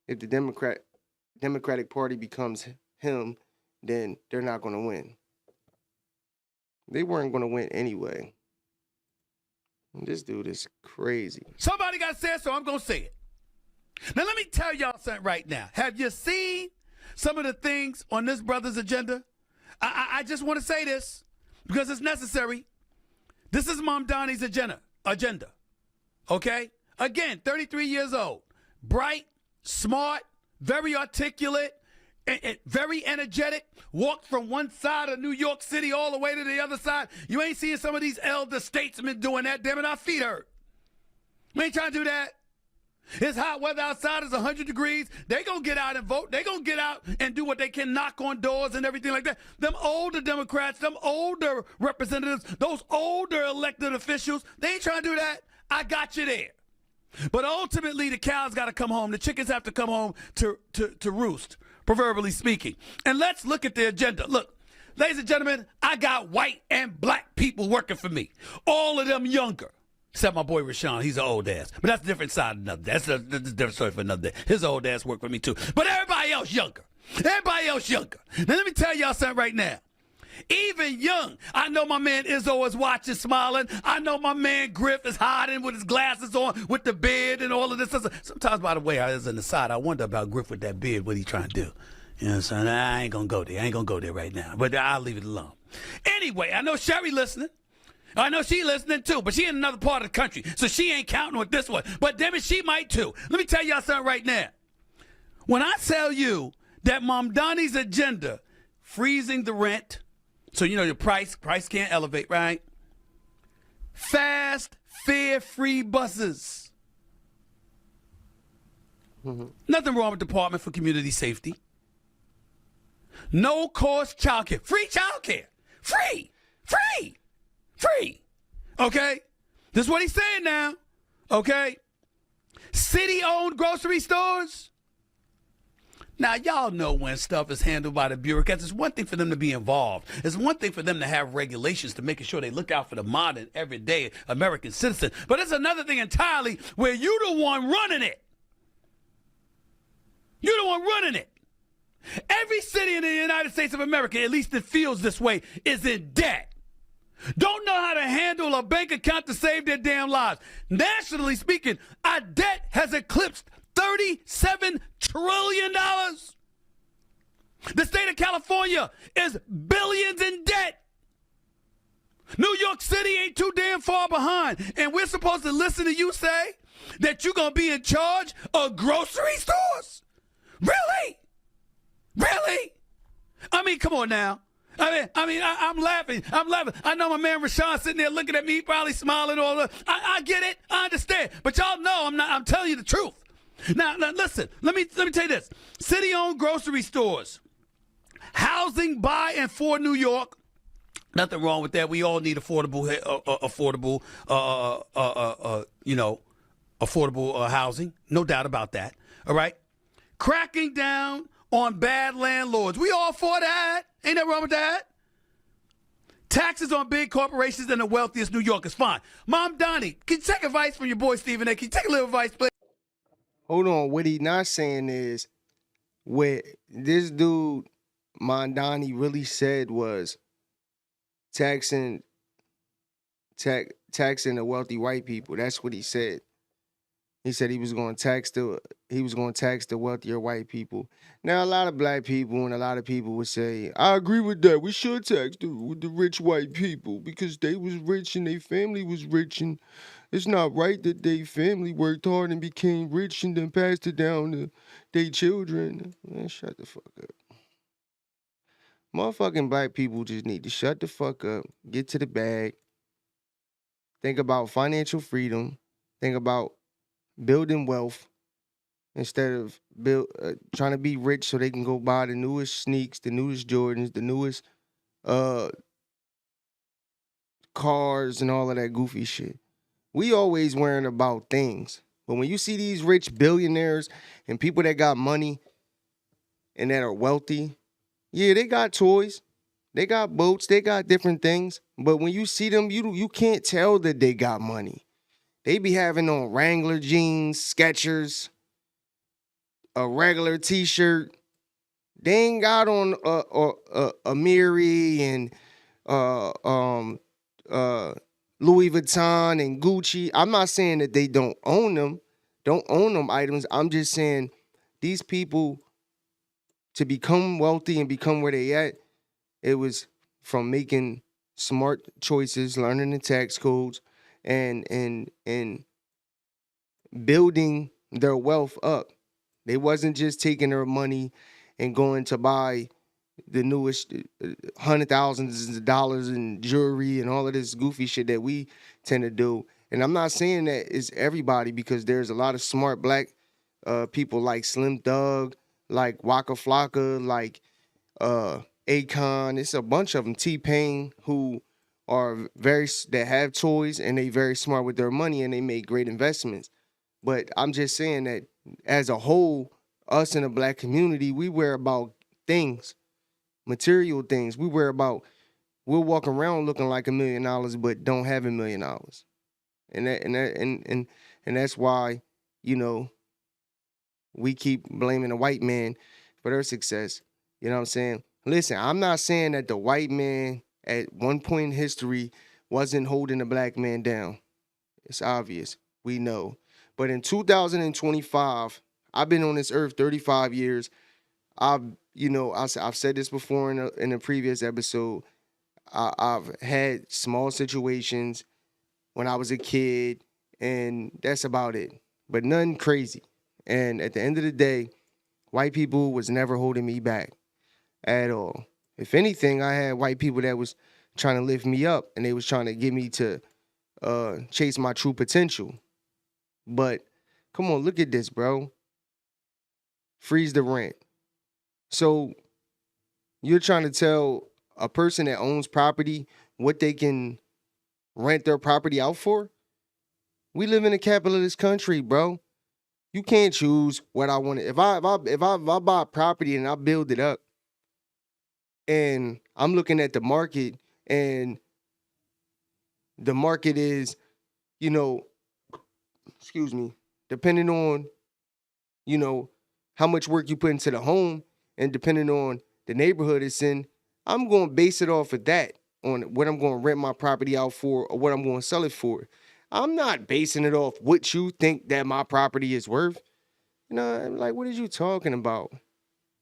if the Democratic Party becomes him, then they're not going to win. They weren't going to win anyway. This dude is crazy. Somebody got to say it, so I'm going to say it. Now, let me tell y'all something right now. Have you seen some of the things on this brother's agenda? I just want to say this because it's necessary. This is Mamdani's agenda. Okay? Again, 33 years old. Bright, smart, very articulate, and very energetic. Walked from one side of New York City all the way to the other side. You ain't seeing some of these elder statesmen doing that. Damn it, our feet hurt. We ain't trying to do that. It's hot weather outside. It's 100 degrees. They gonna get out and vote. They gonna get out and do what they can, knock on doors and everything like that. Them older Democrats, them older representatives, those older elected officials, they ain't trying to do that. I got you there. But ultimately, the cows got to come home. The chickens have to come home to roost, proverbially speaking. And let's look at the agenda. Look, ladies and gentlemen, I got white and black people working for me. All of them younger. Except my boy Rashawn, he's an old ass. But that's a different side of another day. That's a different story for another day. His old ass worked for me too. But everybody else younger. Everybody else younger. Now let me tell y'all something right now. Even young, I know my man Izzo is watching, smiling. I know my man Griff is hiding with his glasses on, with the beard and all of this. Sometimes, by the way, as an aside, I wonder about Griff with that beard, what he trying to do. You know what I'm saying? I ain't going to go there. I ain't going to go there right now. But I'll leave it alone. Anyway, I know Sherry listening. I know she listening too, but she in another part of the country, so she ain't counting with this one. But damn it, she might too. Let me tell y'all something right now. When I tell you that Mamdani's agenda, freezing the rent, so you know the price can't elevate, right? Fast, fare-free buses. Mm-hmm. Nothing wrong with the Department for Community Safety. No cost childcare. Free childcare. Free. Okay? This is what he's saying now. Okay? City-owned grocery stores. Now, y'all know when stuff is handled by the bureaucrats, it's one thing for them to be involved. It's one thing for them to have regulations to making sure they look out for the modern, everyday American citizen. But it's another thing entirely where you the one running it. You're the one running it. Every city in the United States of America, at least it feels this way, is in debt. Don't know how to handle a bank account to save their damn lives. Nationally speaking, our debt has eclipsed $37 trillion. The state of California is billions in debt. New York City ain't too damn far behind. And we're supposed to listen to you say that you're going to be in charge of grocery stores? Really? Really? I mean, come on now. I'm laughing. I know my man Rashawn sitting there looking at me, probably smiling all that. I get it. I understand. But y'all know I'm telling you the truth. Now listen, let me tell you this. City-owned grocery stores, housing by and for New York. Nothing wrong with that. We all need affordable housing. No doubt about that. All right. Cracking down on bad landlords. We all for that. Ain't nothing wrong with that. Taxes on big corporations and the wealthiest New Yorkers. Fine. Mom Donnie, can you take advice from your boy Stephen A? Can you take a little advice, please? Hold on. What he not saying is what this dude Mondani really said was taxing the wealthy white people. That's what he said. He said he was going to tax the wealthier white people. Now, a lot of black people and a lot of people would say, I agree with that. We should tax the rich white people because they was rich and their family was rich, and it's not right that their family worked hard and became rich and then passed it down to their children. Man, shut the fuck up. Motherfucking black people just need to shut the fuck up, get to the bag, think about financial freedom, think about building wealth instead of trying to be rich so they can go buy the newest sneaks, the newest Jordans, the newest cars and all of that goofy shit. We always worrying about things. But when you see these rich billionaires and people that got money and that are wealthy, yeah, they got toys, they got boats, they got different things. But when you see them, you can't tell that they got money. They be having on Wrangler jeans, Skechers, a regular T-shirt. They ain't got on a Miri and Louis Vuitton and Gucci. I'm not saying that they don't own them items. I'm just saying these people, to become wealthy and become where they at, it was from making smart choices, learning the tax codes, and building their wealth up. They wasn't just taking their money and going to buy the newest hundred thousands of dollars in jewelry and all of this goofy shit that we tend to do. And I'm not saying that it's everybody, because there's a lot of smart black people like Slim Thug, like Waka Flocka, like Akon. It's a bunch of them. T-Pain, who are that have toys and they very smart with their money and they make great investments. But I'm just saying that as a whole, us in the black community, we worry about things, material things. We'll walk around looking like $1 million, but don't have $1 million. And that's why, we keep blaming the white man for their success. You know what I'm saying? Listen, I'm not saying that the white man at one point in history wasn't holding the black man down. It's obvious. We know. But in 2025, I've been on this earth 35 years. I've said this before in a previous episode. I've had small situations when I was a kid, and that's about it. But nothing crazy. And at the end of the day, white people was never holding me back at all. If anything, I had white people that was trying to lift me up, and they was trying to get me to chase my true potential. But come on, look at this, bro. Freeze the rent. So you're trying to tell a person that owns property what they can rent their property out for? We live in the capital of this country, bro. You can't choose what I want. If I buy a property and I build it up, and I'm looking at the market, and the market is, depending on, how much work you put into the home, and depending on the neighborhood it's in, I'm going to base it off of that, on what I'm going to rent my property out for or what I'm going to sell it for. I'm not basing it off what you think that my property is worth. I'm like, what are you talking about?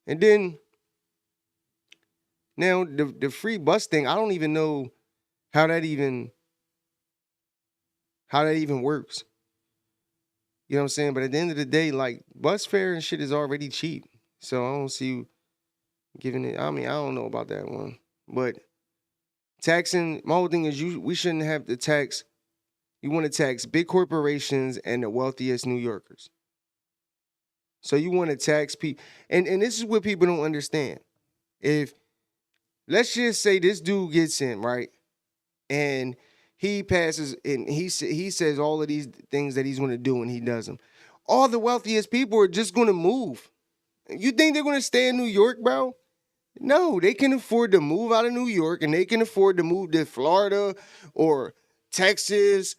And then, now, the free bus thing, I don't even know how that even works. You know what I'm saying? But at the end of the day, like, bus fare and shit is already cheap. So I don't see you giving it. I don't know about that one. But taxing, my whole thing is we shouldn't have to tax. You want to tax big corporations and the wealthiest New Yorkers. So you want to tax people. And this is what people don't understand. If, let's just say this dude gets in, right? And he passes and he says all of these things that he's going to do and he does them. All the wealthiest people are just going to move. You think they're going to stay in New York, bro? No, they can afford to move out of New York and they can afford to move to Florida or Texas,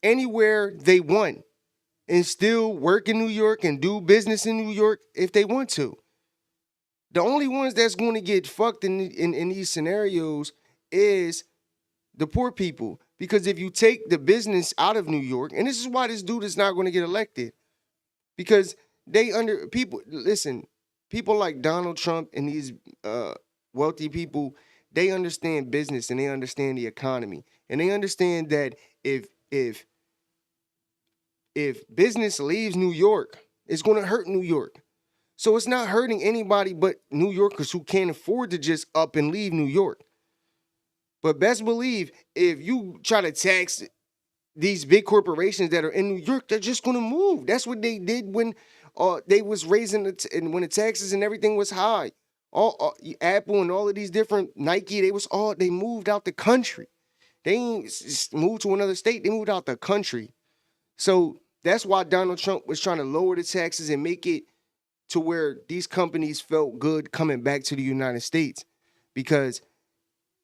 anywhere they want, and still work in New York and do business in New York if they want to. The only ones that's going to get fucked in these scenarios is the poor people. Because if you take the business out of New York, and this is why this dude is not going to get elected, because people like Donald Trump and these wealthy people, they understand business and they understand the economy. And they understand that if business leaves New York, it's going to hurt New York. So it's not hurting anybody but New Yorkers who can't afford to just up and leave New York. But best believe, if you try to tax these big corporations that are in New York, they're just going to move. That's what they did when they was raising when the taxes and everything was high. All Apple and all of these different Nike, they moved out the country. They ain't moved to another state. They moved out the country. So that's why Donald Trump was trying to lower the taxes and make it to where these companies felt good coming back to the United States. Because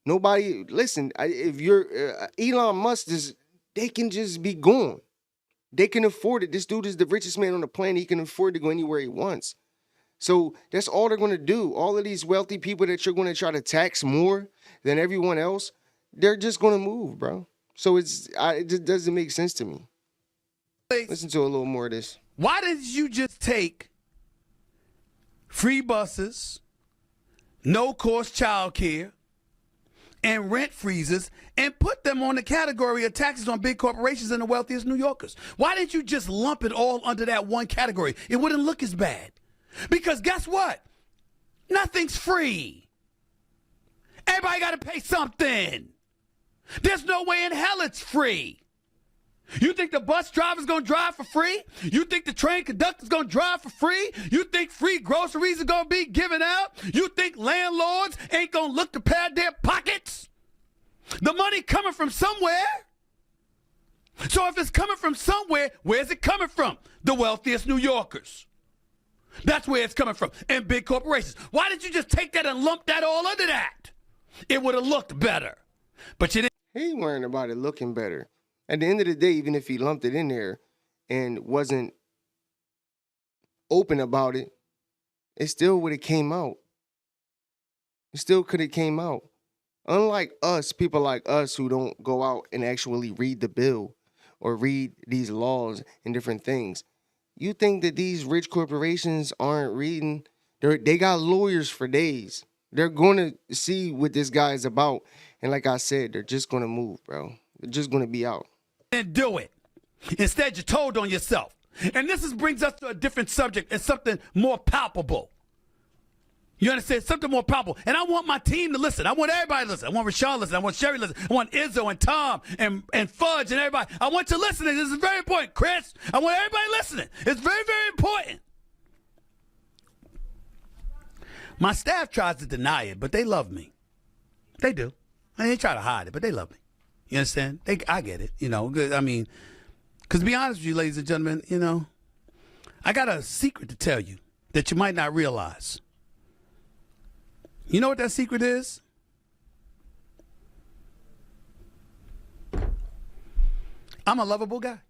nobody, listen, if you're Elon Musk, they can just be gone. They can afford it. This dude is the richest man on the planet. He can afford to go anywhere he wants. So that's all they're going to do. All of these wealthy people that you're going to try to tax more than everyone else, they're just going to move, bro. So it just doesn't make sense to me. Listen to a little more of this. Why didn't you just take free buses, no-cost childcare, and rent freezes and put them on the category of taxes on big corporations and the wealthiest New Yorkers? Why didn't you just lump it all under that one category? It wouldn't look as bad. Because guess what? Nothing's free. Everybody got to pay something. There's no way in hell it's free. You think the bus driver's going to drive for free? You think the train conductor's going to drive for free? You think free groceries are going to be given out? You think landlords ain't going to look to pad their pockets? The money coming from somewhere. So if it's coming from somewhere, where's it coming from? The wealthiest New Yorkers. That's where it's coming from, and big corporations. Why didn't you just take that and lump that all under that? It would have looked better. But you didn't. He ain't worrying about it looking better. At the end of the day, even if he lumped it in there and wasn't open about it, it still would have came out. It still could have came out. Unlike us, people like us who don't go out and actually read the bill or read these laws and different things. You think that these rich corporations aren't reading? They got lawyers for days. They're going to see what this guy is about. And like I said, they're just going to move, bro. They're just going to be out. And do it. Instead, you told on yourself. And this brings us to a different subject and something more palpable. You understand? Something more palpable. And I want my team to listen. I want everybody to listen. I want Rashawn to listen. I want Sherry to listen. I want Izzo and Tom and Fudge and everybody. I want you listening. This is very important, Chris. I want everybody listening. It's very, very important. My staff tries to deny it, but they love me. They do. And they try to hide it, but they love me. You understand? I get it. You know, I mean, because to be honest with you, ladies and gentlemen, you know, I got a secret to tell you that you might not realize. You know what that secret is? I'm a lovable guy.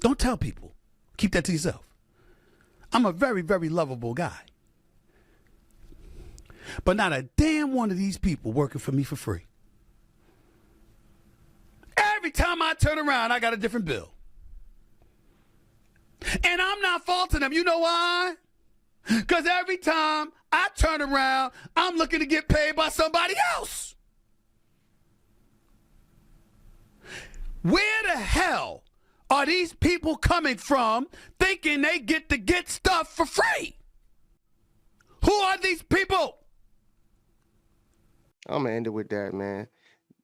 Don't tell people. Keep that to yourself. I'm a very, very lovable guy. But not a damn one of these people working for me for free. Every time I turn around, I got a different bill. And I'm not faulting them. You know why? Because every time I turn around, I'm looking to get paid by somebody else. Where the hell are these people coming from thinking they get to get stuff for free? Who are these people? I'm going to end it with that, man.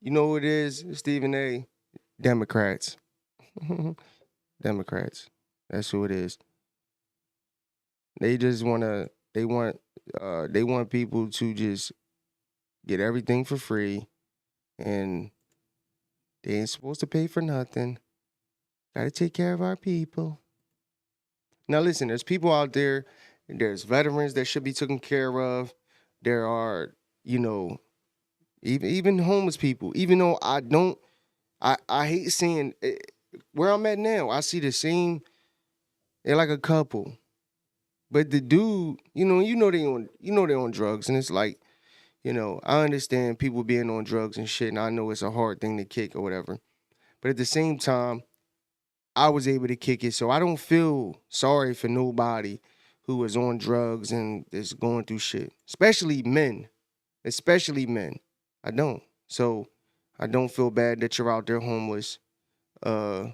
You know who it is, Stephen A? Democrats. Democrats. That's who it is. They just they want people to just get everything for free, and they ain't supposed to pay for nothing. Gotta take care of our people. Now listen, there's people out there, there's veterans that should be taken care of. There are, even homeless people. Even though I hate seeing where I'm at now. I see the same, they're like a couple. But the dude, they on drugs, and it's like, I understand people being on drugs and shit, and I know it's a hard thing to kick or whatever. But at the same time, I was able to kick it, so I don't feel sorry for nobody who is on drugs and is going through shit. Especially men. I don't. So I don't feel bad that you're out there homeless. But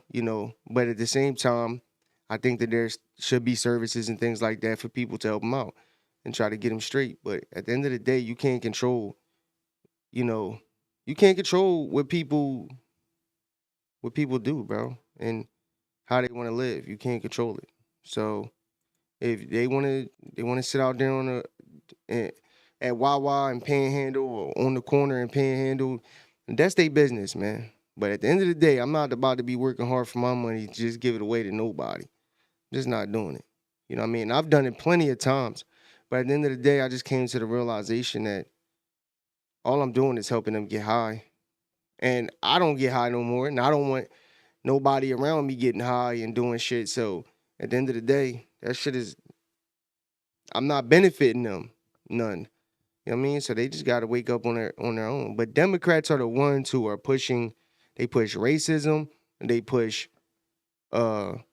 at the same time, I think that there should be services and things like that for people to help them out and try to get them straight. But at the end of the day, you can't control, what people do, bro, and how they want to live. You can't control it. So if they want to sit out there at Wawa and Panhandle, or on the corner and Panhandle, that's their business, man. But at the end of the day, I'm not about to be working hard for my money to just give it away to nobody. I'm just not doing it. You know what I mean? I've done it plenty of times. But at the end of the day, I just came to the realization that all I'm doing is helping them get high. And I don't get high no more. And I don't want nobody around me getting high and doing shit. So at the end of the day, that shit is, I'm not benefiting them. None. You know what I mean? So they just got to wake up on their own. But Democrats are the ones who are pushing, they push racism, and they push all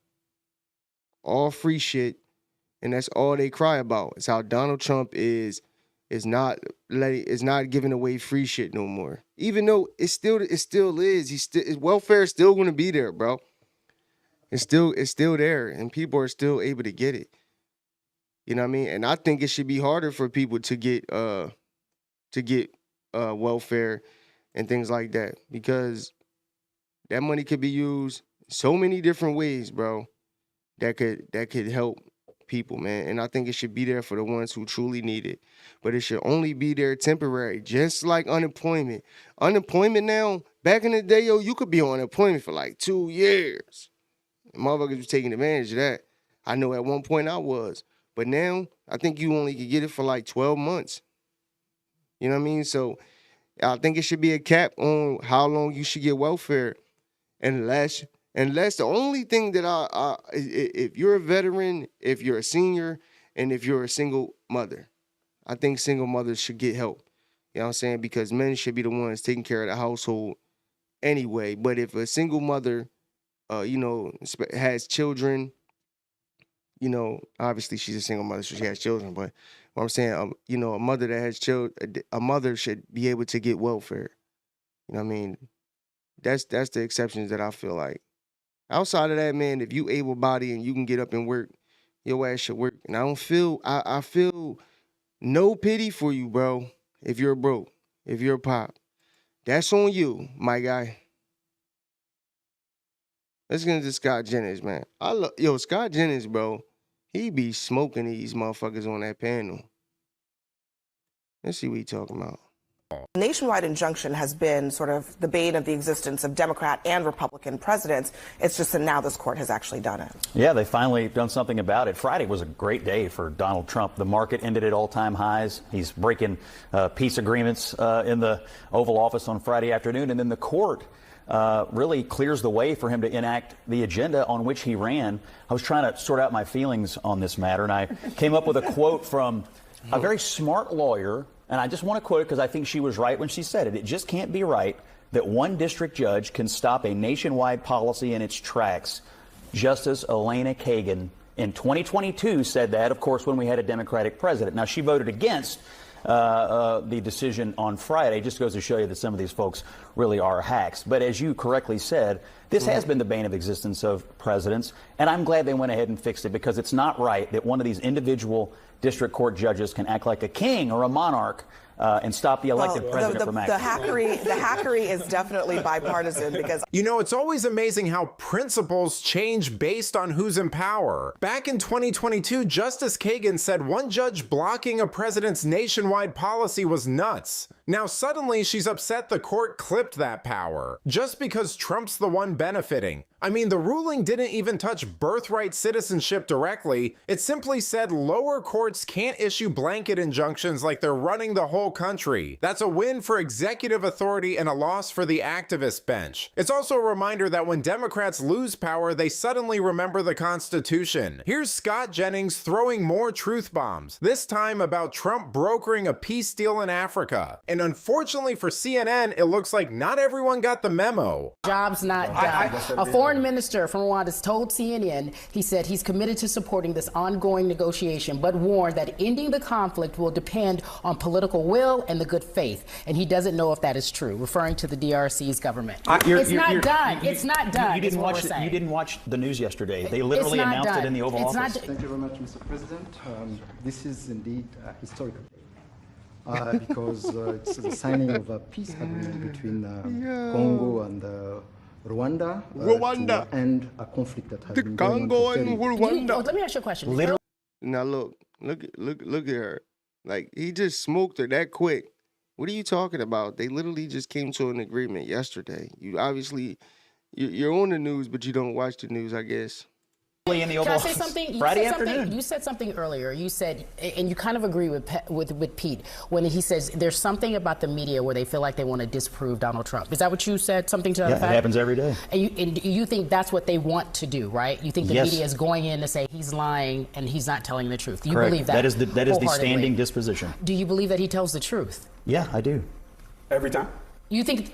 free shit, and that's all they cry about. It's how Donald Trump is not giving away free shit no more. Even though it still is. His welfare is still going to be there, bro. It's still there, and people are still able to get it. You know what I mean? And I think it should be harder for people to get welfare and things like that, because that money could be used so many different ways, bro. That could help people, man. And I think it should be there for the ones who truly need it. But it should only be there temporary, just like unemployment. Unemployment now, back in the day, you could be on unemployment for like 2 years. Motherfuckers was taking advantage of that. I know at one point I was. But now, I think you only can get it for like 12 months. You know what I mean? So I think it should be a cap on how long you should get welfare. Unless the only thing that if you're a veteran, if you're a senior, and if you're a single mother, I think single mothers should get help. You know what I'm saying? Because men should be the ones taking care of the household anyway. But if a single mother, has children, obviously she's a single mother, so she has children. But what I'm saying, a mother that has children, a mother should be able to get welfare. You know what I mean? That's the exceptions that I feel like. Outside of that, man, if you able-bodied and you can get up and work, your ass should work. And I feel no pity for you, bro. If you're broke, if you're a pop, that's on you, my guy. Let's get into Scott Jennings, man. Scott Jennings, bro. He be smoking these motherfuckers on that panel. Let's see what he talking about. Nationwide injunction has been sort of the bane of the existence of Democrat and Republican presidents. It's just that now this court has actually done it. Yeah, they finally done something about it. Friday was a great day for Donald Trump. The market ended at all-time highs. He's breaking peace agreements in the Oval Office on Friday afternoon. And then the court really clears the way for him to enact the agenda on which he ran. I was trying to sort out my feelings on this matter, and I came up with a quote from a very smart lawyer. And I just want to quote it because I think she was right when she said it. It just can't be right that one district judge can stop a nationwide policy in its tracks. Justice Elena Kagan in 2022 said that, of course, when we had a Democratic president. Now, she voted against the decision on Friday. Just goes to show you that some of these folks really are hacks. But as you correctly said, this has been the bane of existence of presidents. And I'm glad they went ahead and fixed it, because it's not right that one of these individual district court judges can act like a king or a monarch and stop the elected president from acting. The hackery is definitely bipartisan because You know, it's always amazing how principles change based on who's in power. Back in 2022, Justice Kagan said one judge blocking a president's nationwide policy was nuts. Now suddenly she's upset the court clipped that power, just because Trump's the one benefiting. I mean, the ruling didn't even touch birthright citizenship directly. It simply said lower courts can't issue blanket injunctions like they're running the whole country. That's a win for executive authority and a loss for the activist bench. It's also a reminder that when Democrats lose power, they suddenly remember the Constitution. Here's Scott Jennings throwing more truth bombs, this time about Trump brokering a peace deal in Africa. And unfortunately for CNN, it looks like not everyone got the memo. Jobs not done. A foreign minister from Rwanda has told CNN, he said he's committed to supporting this ongoing negotiation, but warned that ending the conflict will depend on political will and the good faith. And he doesn't know if that is true, referring to the DRC's government. It's not done. It's not done. You didn't watch the news yesterday. They literally announced it in the Oval Office. Thank you very much, Mr. President. This is indeed a historical day. Because it's the signing of a peace agreement between Congo and Rwanda to end a conflict that has been going on for 30 years. Let me ask you a question. Literally. Now look at her. Like, he just smoked her that quick. What are you talking about? They literally just came to an agreement yesterday. You obviously, you're on the news, but you don't watch the news, I guess. In the Oval Can I say something? Friday afternoon. You said something earlier. You said, and you kind of agree with Pete when he says there's something about the media where they feel like they want to disprove Donald Trump. Is that what you said? Something to that effect? It happens every day. And you think that's what they want to do, right? You think the media is going in to say he's lying and he's not telling the truth. Do you believe that? That is the standing disposition. Do you believe that he tells the truth? Yeah, I do. Every time? You think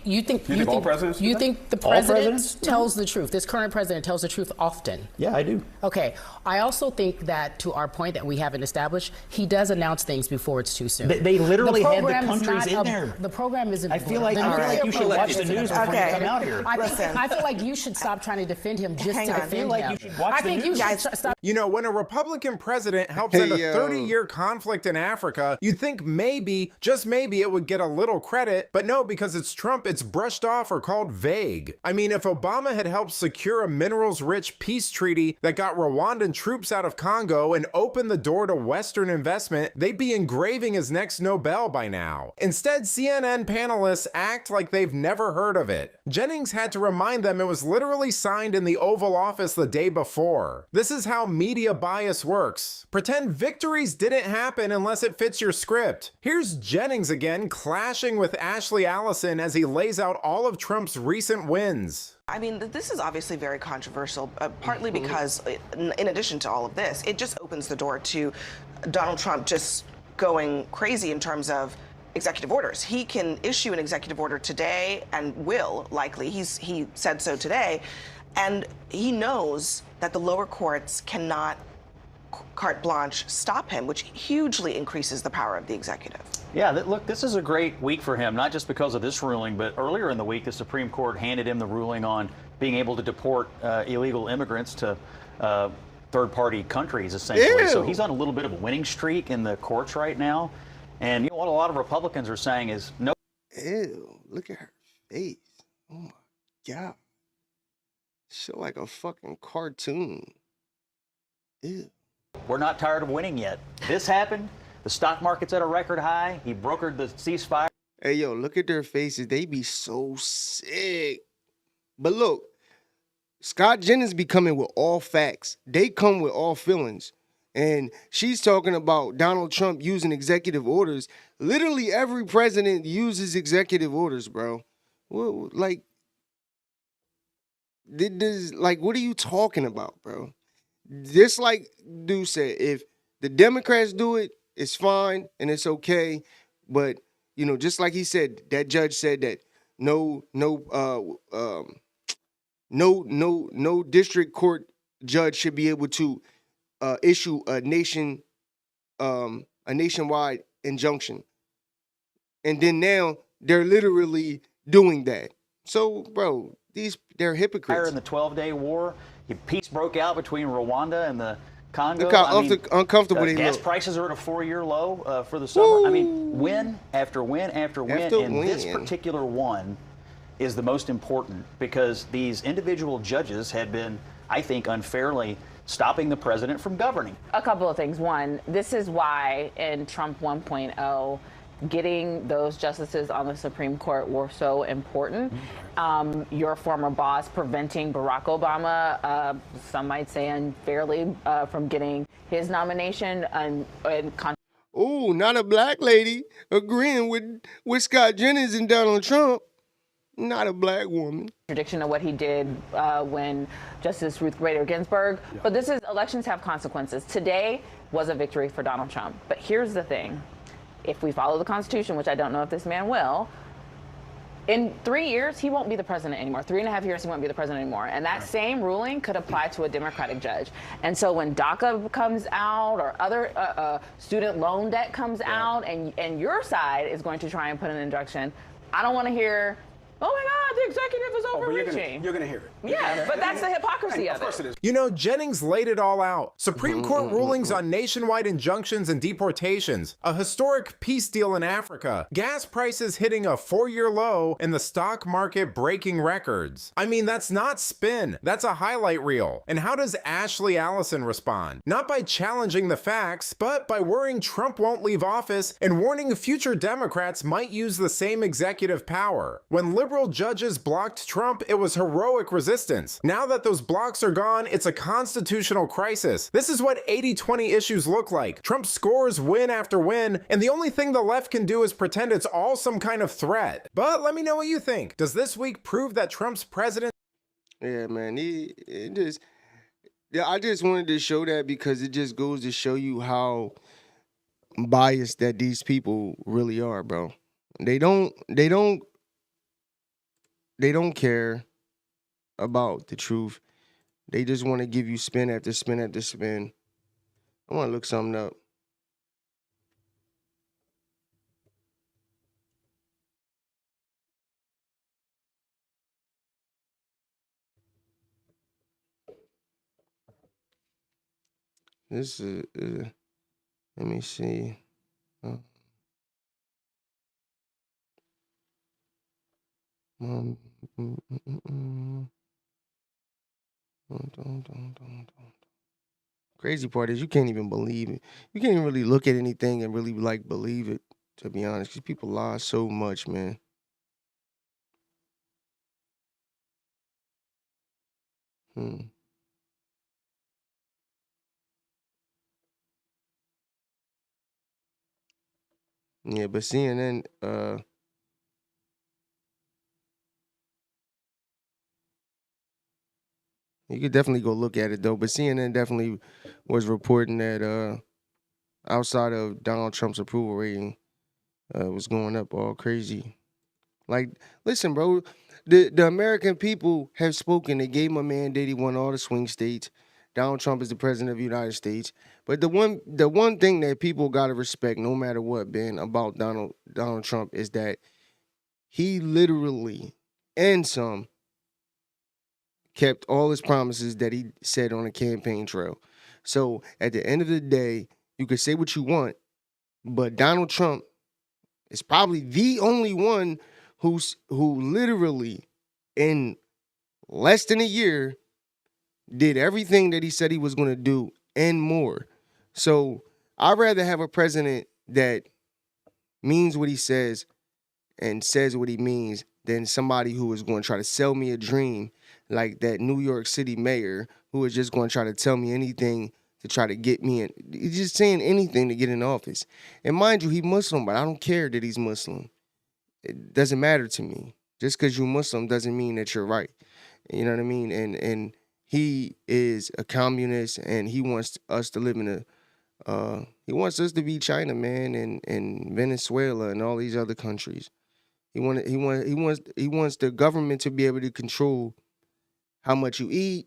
all presidents you do that? think the president tells the truth? This current president tells the truth often. Yeah, I do. Okay. I also think that, to our point that we haven't established, he does announce things before it's too soon. They literally had the countries in there. The program isn't. I feel like you should watch the news before you come out here. I feel like you should stop trying to defend him just to defend him. I feel like you should watch the news. You should stop. You know, when a Republican president helps end a 30-year conflict in Africa, you'd think maybe, just maybe, it would get a little credit, but no, because it's Trump, it's brushed off or called vague. I mean, if Obama had helped secure a minerals-rich peace treaty that got Rwandan troops out of Congo and opened the door to Western investment, they'd be engraving his next Nobel by now. Instead, CNN panelists act like they've never heard of it. Jennings had to remind them it was literally signed in the Oval Office the day before. This is how media bias works. Pretend victories didn't happen unless it fits your script. Here's Jennings again clashing with Ashley Allison as he lays out all of Trump's recent wins. I mean, this is obviously very controversial, partly because, in addition to all of this, it just opens the door to Donald Trump just going crazy in terms of executive orders. He can issue an executive order today and will, likely. He said so today. And he knows that the lower courts cannot carte blanche stop him, which hugely increases the power of the executive. Yeah, look, this is a great week for him, not just because of this ruling, but earlier in the week, the Supreme Court handed him the ruling on being able to deport illegal immigrants to third-party countries, essentially. Ew. So he's on a little bit of a winning streak in the courts right now. And you know what a lot of Republicans are saying is no. Ew, look at her face. Oh my God. She's like a fucking cartoon. Ew. We're not tired of winning yet. This happened. The stock market's at a record high. He brokered the ceasefire. Hey, yo, look at their faces. They be so sick. But look, Scott Jennings be coming with all facts. They come with all feelings. And she's talking about Donald Trump using executive orders. Literally every president uses executive orders, bro. Well, like, what are you talking about, bro? Just like dude said, if the Democrats do it, it's fine and it's okay. But, you know, just like he said, that judge said that no district court judge should be able to issue a nationwide injunction. And then now they're literally doing that. So, bro, they're hypocrites. In the 12-day war, peace broke out between Rwanda and the Congo. Look how I mean, uncomfortable they gas look. prices are at a 4-year low for the summer. I mean, win after win after win. After And this win. particular one is the most important because these individual judges had been, I think, unfairly stopping the president from governing. A couple of things. One, this is why in Trump 1.0, getting those justices on the Supreme Court were so important. Your former boss preventing Barack Obama, some might say unfairly, from getting his nomination Ooh, not a black lady agreeing with Scott Jennings and Donald Trump. Not a black woman. Contradiction of what he did when Justice Ruth Bader Ginsburg. Yeah. But elections have consequences. Today was a victory for Donald Trump. But here's the thing. If we follow the Constitution, which I don't know if this man will, in 3 years, he won't be the president anymore. 3.5 years, he won't be the president anymore. And that same ruling could apply to a Democratic judge. And so when DACA comes out or other student loan debt comes out and your side is going to try and put an injunction, I don't want to hear, oh my God, the executive is overreaching. You're going to hear it. Yeah, but that's the hypocrisy of it. Of course it is. You know, Jennings laid it all out. Supreme Court rulings on nationwide injunctions and deportations, a historic peace deal in Africa, gas prices hitting a 4-year low, and the stock market breaking records. I mean, that's not spin. That's a highlight reel. And how does Ashley Allison respond? Not by challenging the facts, but by worrying Trump won't leave office and warning future Democrats might use the same executive power. When liberal judges blocked Trump, it was heroic resistance. Now that those blocks are gone, it's a constitutional crisis. This is what 80-20 issues look like. Trump scores win after win, and the only thing the left can do is pretend it's all some kind of threat. But let me know what you think. Does this week prove that Trump's president? Yeah, man. I just wanted to show that because it just goes to show you how biased that these people really are, bro. They don't care about the truth. They just want to give you spin after spin after spin. I want to look something up. This is, let me see. Crazy part is you can't even believe it. You can't even really look at anything and really believe it, to be honest. Because people lie so much, man. Yeah, but CNN, you could definitely go look at it though. But CNN definitely was reporting that outside of Donald Trump's approval rating, was going up all crazy. Like, listen, bro, the American people have spoken. They gave him a mandate. He won all the swing states. Donald Trump is the president of the United States. But the one thing that people gotta respect, no matter what, Ben, about Donald Trump is that he literally and some kept all his promises that he said on the campaign trail. So at the end of the day, you could say what you want, but Donald Trump is probably the only one who literally in less than a year did everything that he said he was going to do and more. So I'd rather have a president that means what he says and says what he means than somebody who is going to try to sell me a dream like that New York City mayor who is just going to try to tell me anything to try to get me in. He's just saying anything to get in office. And mind you, he's Muslim, but I don't care that he's Muslim. It doesn't matter to me. Just because you're Muslim doesn't mean that you're right. You know what I mean? And he is a communist, and he wants us to live in he wants us to be China, man, and Venezuela and all these other countries. He wants the government to be able to control how much you eat,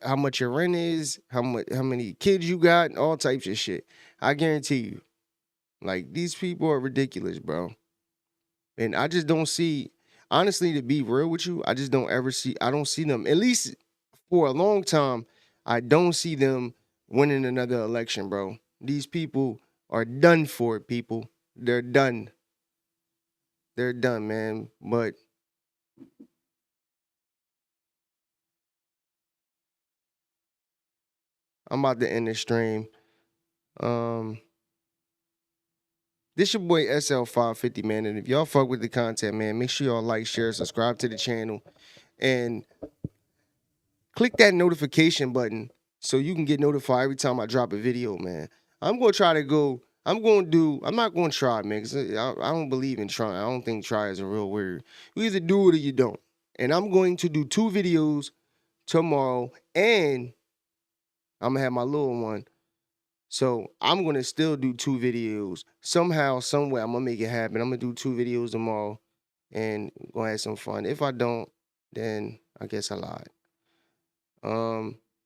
how much your rent is, how many kids you got, all types of shit. I guarantee you. Like, these people are ridiculous, bro. And I just don't see, honestly, to be real with you, I don't see them, at least for a long time, I don't see them winning another election, bro. These people are done for, people. They're done. They're done, man. But I'm about to end the stream. This your boy SL550, man. And if y'all fuck with the content, man, make sure y'all like, share, subscribe to the channel, and click that notification button so you can get notified every time I drop a video, man. I'm not going to try, man, because I don't believe in trying. I don't think try is a real word. You either do it or you don't. And I'm going to do 2 videos tomorrow, and I'm going to have my little one. So I'm going to still do 2 videos. Somehow, somewhere, I'm going to make it happen. I'm going to do 2 videos tomorrow and going to have some fun. If I don't, then I guess I lied.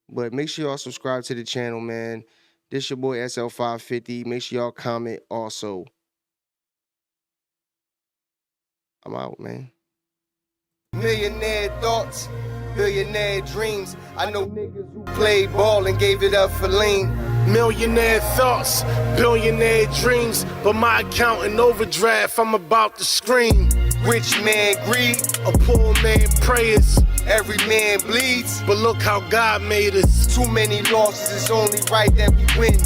But make sure y'all subscribe to the channel, man. This your boy SL550. Make sure y'all comment also. I'm out, man. Millionaire thoughts, billionaire dreams. I know niggas who played ball and gave it up for lean. Millionaire thoughts, billionaire dreams, but my account in overdraft, I'm about to scream. Rich man greed, a poor man prayers. Every man bleeds, but look how God made us. Too many losses, it's only right that we win.